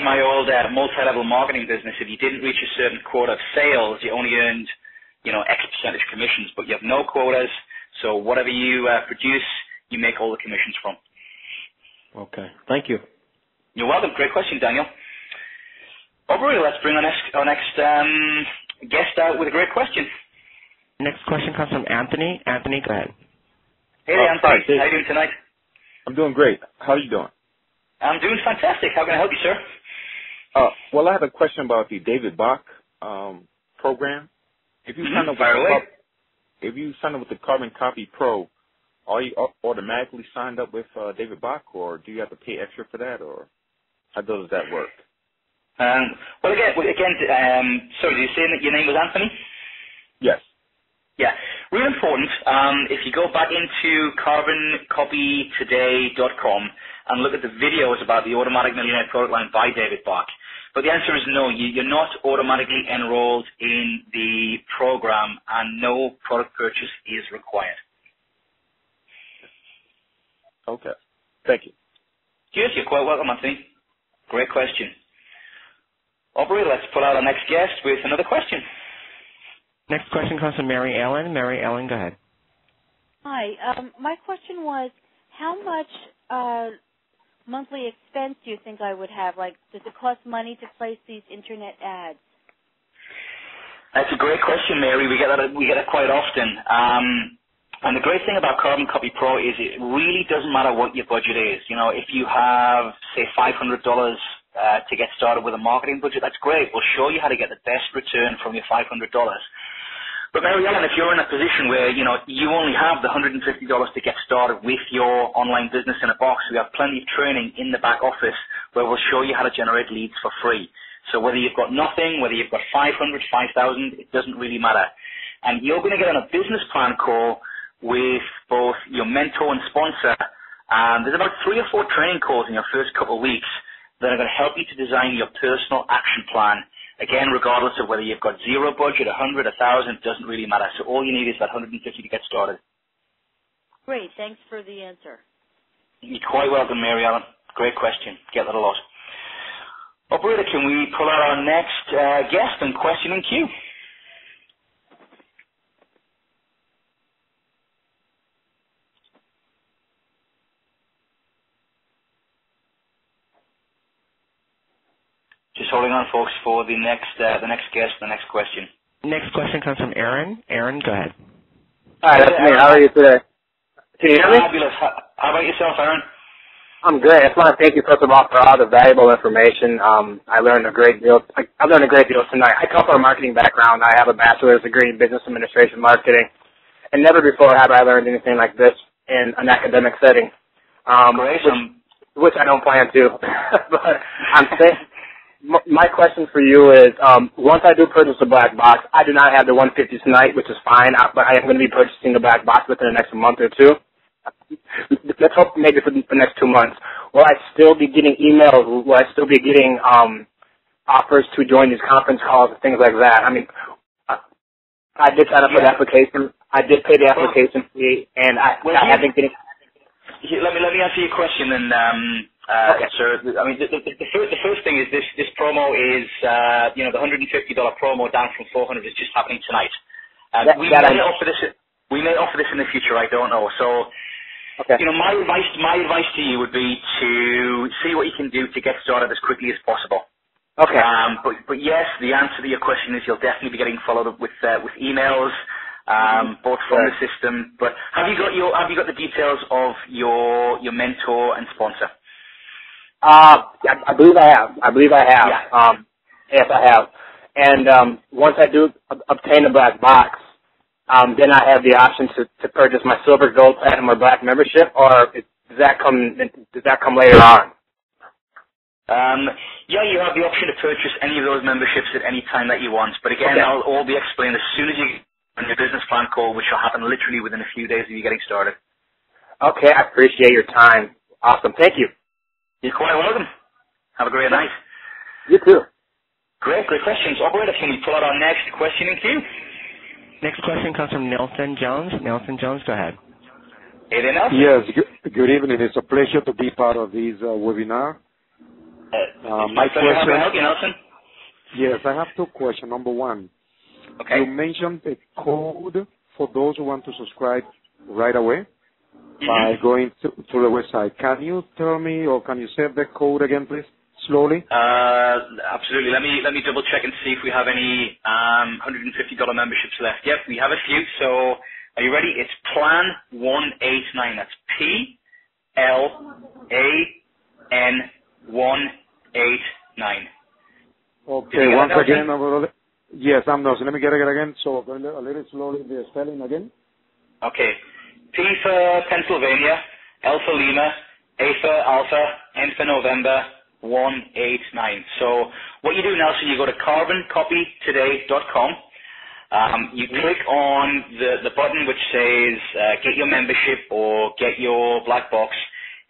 my old multi-level marketing business, if you didn't reach a certain quota of sales, you only earned, X percentage commissions, but you have no quotas. So whatever you produce, you make all the commissions from. Okay. Thank you. You're welcome. Great question, Daniel. Operator, let's bring our next guest out with a great question. Next question comes from Anthony. Anthony, go ahead. Hey, Anthony. How are you doing tonight? I'm doing great. How are you doing? I'm doing fantastic. How can I help you, sir? Well, I have a question about the David Bach program. If you sign up if you sign up with the Carbon Copy Pro, are you automatically signed up with David Bach, or do you have to pay extra for that, or how does that work? Well, again, sorry, did you say that your name was Anthony? Yes. Yeah, real important. If you go back into carboncopytoday.com and look at the videos about the Automatic Millionaire product line by David Bach. But the answer is no. You're not automatically enrolled in the program, and no product purchase is required. Okay. Thank you. Yes, you're quite welcome, Anthony. Great question. Operator, let's pull out our next guest with another question. Next question comes from Mary Ellen. Mary Ellen, go ahead. Hi. My question was, how much monthly expense do you think I would have? Does it cost money to place these internet ads? That's a great question, Mary. We get that quite often. And the great thing about Carbon Copy Pro is it really doesn't matter what your budget is. If you have, say, $500 to get started with a marketing budget, that's great. We'll show you how to get the best return from your $500. But Mary Ellen, if you're in a position where, you only have the $150 to get started with your online business in a box, we have plenty of training in the back office where we'll show you how to generate leads for free. So whether you've got nothing, whether you've got 500, 5,000, it doesn't really matter. And you're going to get on a business plan call with both your mentor and sponsor. There's about 3 or 4 training calls in your first couple of weeks that are going to help you to design your personal action plan. Again, regardless of whether you've got zero budget, 100, 1,000, it doesn't really matter. So all you need is that 150 to get started. Great. Thanks for the answer. You're quite welcome, Mary Ellen. Great question. Get that a lot. Operator, can we pull out our next guest and question in queue? Just holding on, folks, for the next guest, the next question. Next question comes from Aaron. Aaron, go ahead. Hi, that's me. How are you today? Can you hear me? Fabulous. How about yourself, Aaron? I'm great. I just want to thank you, first of all, for all the valuable information. I learned a great deal. I learned a great deal tonight. I come from a marketing background. I have a bachelor's degree in business administration marketing, and never before have I learned anything like this in an academic setting. Which I don't plan to. But I'm saying, my question for you is, once I do purchase a black box, I do not have the 150 tonight, which is fine, but I am going to be purchasing the black box within the next month or two. Let's hope maybe for the next 2 months. Will I still be getting emails? Will I still be getting offers to join these conference calls and things like that? I mean, I did sign up for the application. I did pay the application fee, and I haven't getting. Let me answer your question, and Okay. So, I mean, the first thing is this promo is, the $150 promo down from $400 is just happening tonight. We may offer this in the future. I don't know. So, okay. My advice to you would be to see what you can do to get started as quickly as possible. Okay. But yes, the answer to your question is you'll definitely be getting followed up with emails, both from the system. But have you got the details of your mentor and sponsor? I believe I have. Yeah. Yes, I have. And once I do obtain the black box, then I have the option to purchase my silver, gold, platinum, or black membership, or does that come later on? You have the option to purchase any of those memberships at any time that you want. But again, that'll all be explained as soon as you get on your business plan call, which will happen literally within a few days of you getting started. Okay, I appreciate your time. Awesome. Thank you. You're quite welcome. Have a great night. You too. Great questions. Operator, can we pull out our next question in queue? Next question comes from Nelson Jones. Nelson Jones, go ahead. Hey there, Nelson. Yes, good evening. It's a pleasure to be part of this webinar. My question. How can I help you, Nelson? Yes, I have two questions. Number one, okay. You mentioned a code for those who want to subscribe right away by going to the website. Can you tell me, or can you say the code again, please, slowly? Absolutely. Let me double check and see if we have any $150 memberships left. Yep, we have a few. So are you ready? It's Plan 189. That's PLAN 189. Okay, once again, yes, I'm Nelson. Let me get it again. So a little slowly, the spelling again. Okay. P for Pennsylvania, L for Lima, A for Alpha, N for November, 189. So what you do, Nelson, you go to carboncopytoday.com. You click on the button which says get your membership or get your black box.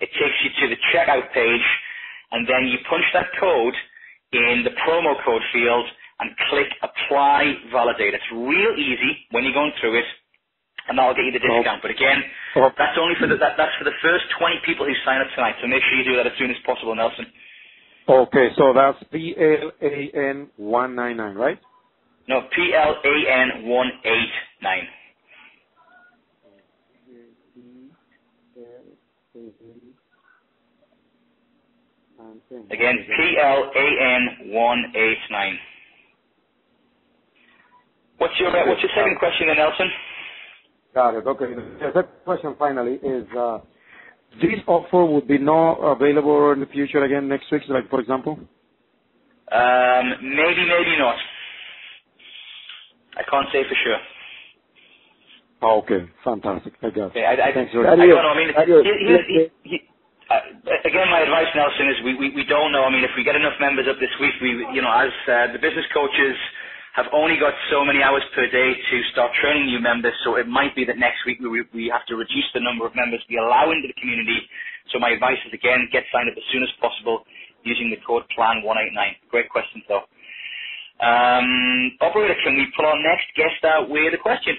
It takes you to the checkout page, and then you punch that code in the promo code field and click apply validate. It's real easy when you're going through it, and that'll get you the discount. But again, that's only for that's for the first 20 people who sign up tonight. So make sure you do that as soon as possible, Nelson. Okay, so that's PLAN 199, right? No, PLAN 189. Again, PLAN 189. What's your second question then, Nelson? Got it. Okay. The second question finally is, this offer would be not available in the future again next week, like for example? Maybe not. I can't say for sure. Oh, okay. Fantastic. I got it. Okay, I don't know. I mean, again, my advice, Nelson, is we don't know. I mean, if we get enough members up this week, as the business coaches have only got so many hours per day to start training new members, so it might be that next week we have to reduce the number of members we allow into the community. So my advice is, again, get signed up as soon as possible using the code PLAN189. Great question, though. Operator, can we pull our next guest out with a question?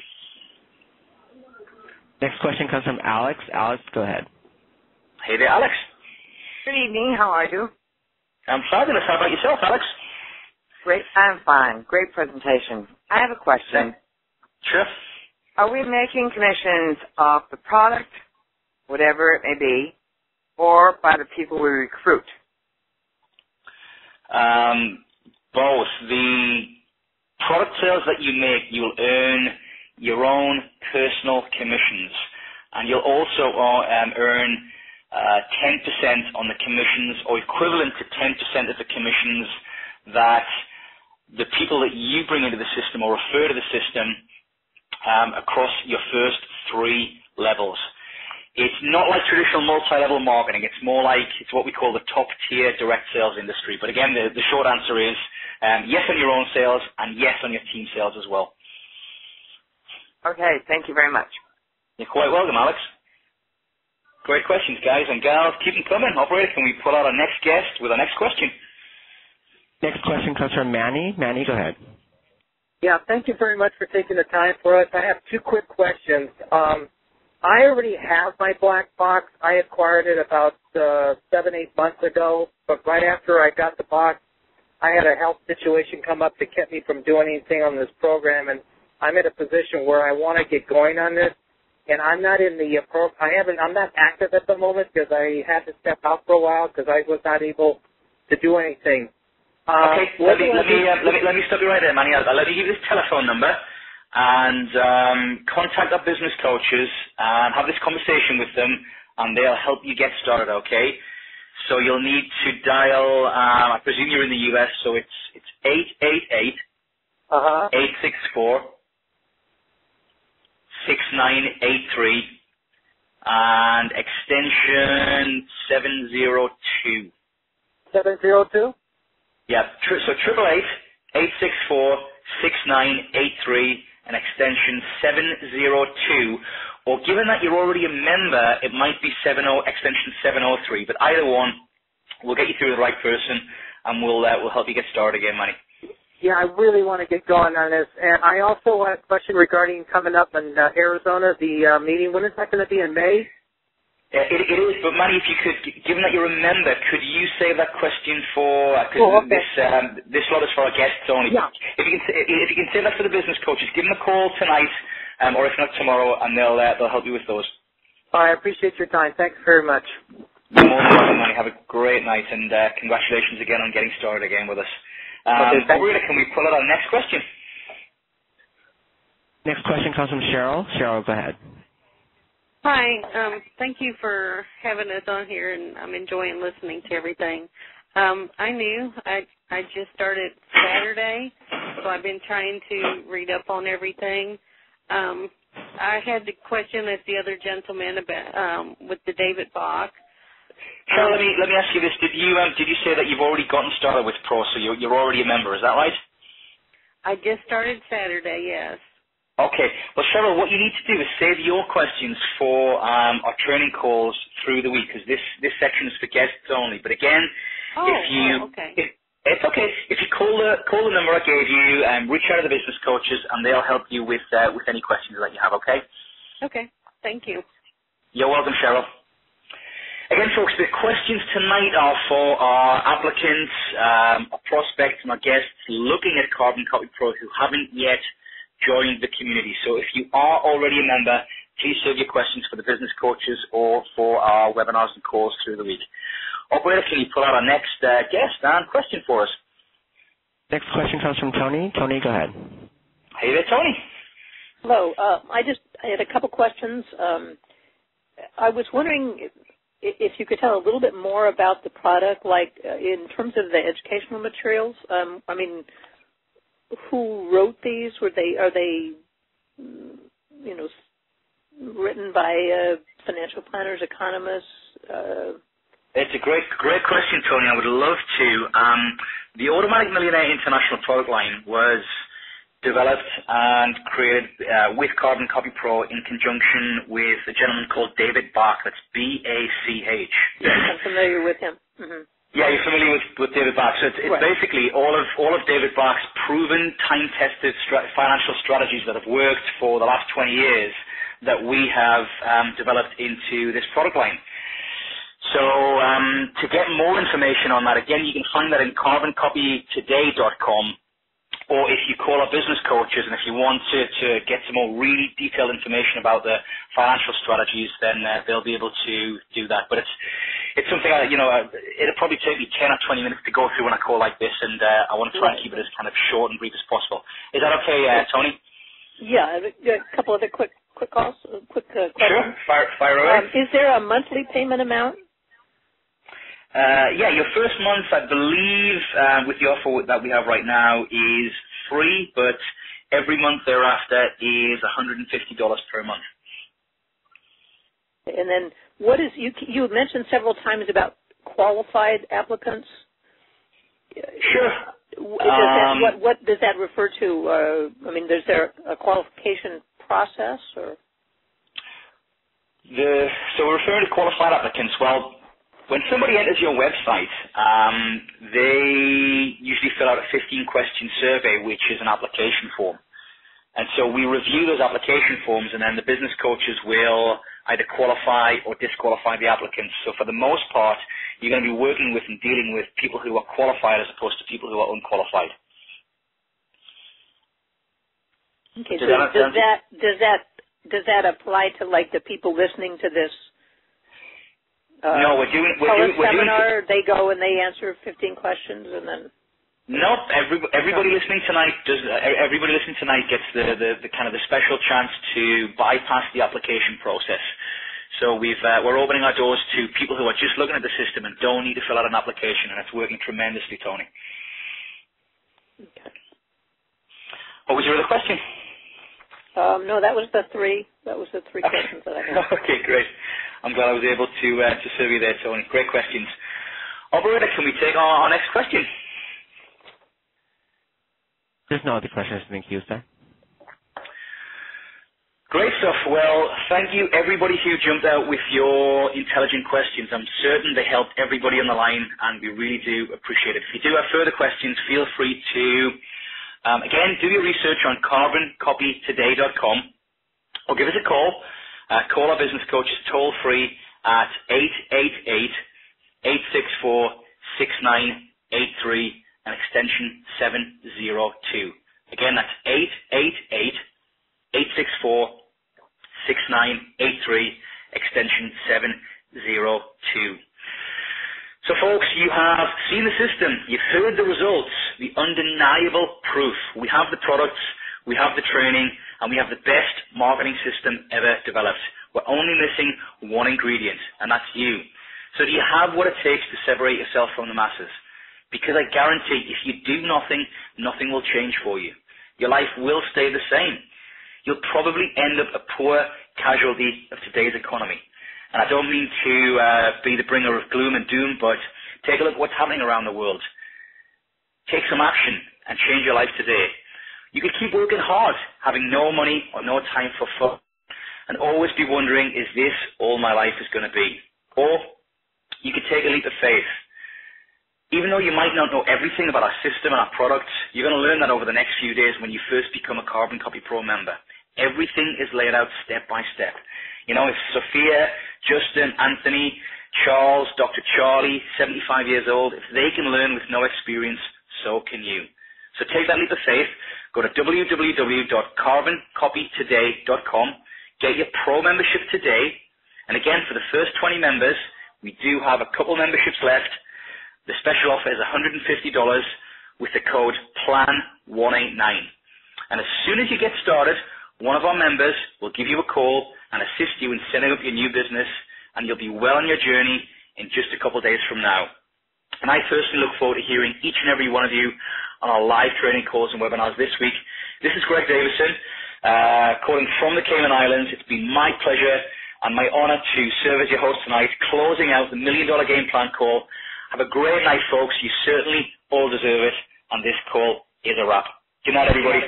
Next question comes from Alex. Alex, go ahead. Hey there, Alex. Good evening. How are you? I'm fabulous. How about yourself, Alex? Great. I'm fine. Great presentation. I have a question. Sure. Are we making commissions off the product, whatever it may be, or by the people we recruit? Both. The product sales that you make, you'll earn your own personal commissions, and you'll also earn 10% on the commissions, or equivalent to 10% of the commissions that the people that you bring into the system or refer to the system across your first 3 levels. It's not like traditional multi-level marketing. It's more like it's what we call the top-tier direct sales industry. But again, the short answer is yes on your own sales and yes on your team sales as well. Okay, thank you very much. You're quite welcome, Alex. Great questions, guys and gals. Keep them coming. Operator, can we pull out our next guest with our next question? Next question comes from Manny. Manny, go ahead. Yeah, thank you very much for taking the time for us. I have 2 quick questions. I already have my black box. I acquired it about 7-8 months ago, but right after I got the box, I had a health situation come up that kept me from doing anything on this program, and I'm in a position where I want to get going on this, and I'm not in the I'm not active at the moment because I had to step out for a while because I was not able to do anything. Okay, let me stop you right there, Manny. I'll let you give this telephone number and contact our business coaches and have this conversation with them, and they'll help you get started, okay? So you'll need to dial, I presume you're in the U.S., so it's 888-864-6983 and extension 702. 702? Yeah, so 888-864-6983 and extension 702. Or given that you're already a member, it might be extension 703. But either one, we'll get you through the right person, and we'll help you get started again, Manny. Yeah, I really want to get going on this. And I also had a question regarding coming up in Arizona, the meeting. When is that going to be, in May? It is, but Manny, if you could, given that you're a member, could you save that question for, this lot is for our guests only. Yeah. If you can save that for the business coaches, give them a call tonight, or if not tomorrow, and they'll help you with those. I appreciate your time. Thanks very much. You're more than welcome, Manny. Have a great night, and congratulations again on getting started again with us. Operator, can we pull out our next question? Next question comes from Cheryl. Cheryl, go ahead. Hi. Thank you for having us on here, and I'm enjoying listening to everything. I knew I just started Saturday, so I've been trying to read up on everything. I had the question that the other gentleman about with the David Bach. Cheryl, let me ask you this: Did you say that you've already gotten started with Pro, so you're already a member? Is that right? I just started Saturday. Yes. Okay. Well, Cheryl, what you need to do is save your questions for our training calls through the week, because this section is for guests only. But again, it's okay. If you call the number I gave you, reach out to the business coaches, and they'll help you with any questions that you have. Okay. Okay. Thank you. You're welcome, Cheryl. Again, folks, the questions tonight are for our applicants, our prospects, and our guests looking at Carbon Copy Pro who haven't yet joined the community. So if you are already a member, please save your questions for the business coaches or for our webinars and calls through the week. Operator, can you pull out our next guest and question for us? Next question comes from Tony. Tony, go ahead. Hey there, Tony. Hello. I had a couple questions. I was wondering if you could tell a little bit more about the product, like in terms of the educational materials. I mean, who wrote these? Are they written by financial planners, economists? It's a great question, Tony. I would love to. The Automatic Millionaire International product line was developed and created with Carbon Copy Pro in conjunction with a gentleman called David Bach. That's B-A-C-H. Yes, I'm familiar with him. Mm-hmm. Yeah, you're familiar with David Bach. So it's right. Basically all of David Bach's proven, time-tested financial strategies that have worked for the last 20 years that we have developed into this product line. So to get more information on that, again, you can find that in carboncopytoday.com, or if you call our business coaches, and if you want to get some more really detailed information about the financial strategies, then they'll be able to do that. But it's something it'll probably take me 10 or 20 minutes to go through when I call like this, and I want to try and keep it as kind of short and brief as possible. Is that okay, Tony? Yeah, a couple other quick calls, questions. Sure, fire away. Is there a monthly payment amount? Yeah, your first month, I believe, with the offer that we have right now, is free, but every month thereafter is $150 per month. And then what is you mentioned several times about qualified applicants? Sure. What does that refer to? I mean, is there a qualification process? Or? So we're referring to qualified applicants. Well, when somebody enters your website, they usually fill out a 15-question survey, which is an application form. And so we review those application forms, and then the business coaches will either qualify or disqualify the applicants. So for the most part, you're going to be working with and dealing with people who are qualified as opposed to people who are unqualified. Okay, so does that apply to like the people listening to this? No, we're doing seminar. They go and they answer 15 questions, and then. No, everybody listening tonight gets the kind of the special chance to bypass the application process. So we're opening our doors to people who are just looking at the system and don't need to fill out an application, and it's working tremendously, Tony. Okay. What was your other question? No, that was the three. That was the three questions that I had. Okay, great. I'm glad I was able to serve you there, Tony. Great questions. Operator, can we take our next question? There's no other questions in the queue, sir. Great stuff. Well, thank you, everybody who jumped out with your intelligent questions. I'm certain they helped everybody on the line, and we really do appreciate it. If you do have further questions, feel free to, again, do your research on carboncopytoday.com or give us a call. Call our business coaches toll-free at 888-864-6983. and extension 702. Again, that's 888-864-6983, extension 702. So folks, you have seen the system, you've heard the results, the undeniable proof. We have the products, we have the training, and we have the best marketing system ever developed. We're only missing one ingredient, and that's you. So do you have what it takes to separate yourself from the masses? Because I guarantee if you do nothing, nothing will change for you. Your life will stay the same. You'll probably end up a poor casualty of today's economy. And I don't mean to be the bringer of gloom and doom, but take a look at what's happening around the world. Take some action and change your life today. You could keep working hard, having no money or no time for fun, and always be wondering, is this all my life is going to be? Or you could take a leap of faith. Even though you might not know everything about our system and our products, you're going to learn that over the next few days when you first become a Carbon Copy Pro member. Everything is laid out step by step. You know, if Sophia, Justin, Anthony, Charles, Dr. Charlie, 75 years old, if they can learn with no experience, so can you. So take that leap of faith. Go to www.carboncopytoday.com. Get your pro membership today. And again, for the first 20 members, we do have a couple memberships left. The special offer is $150 with the code PLAN189. And as soon as you get started, one of our members will give you a call and assist you in setting up your new business, and you'll be well on your journey in just a couple of days from now. And I personally look forward to hearing each and every one of you on our live training calls and webinars this week. This is Greg Davison, calling from the Cayman Islands. It's been my pleasure and my honor to serve as your host tonight, closing out the $1 Million Game Plan call. Have a great night, folks. You certainly all deserve it. And this call is a wrap. Good night, everybody.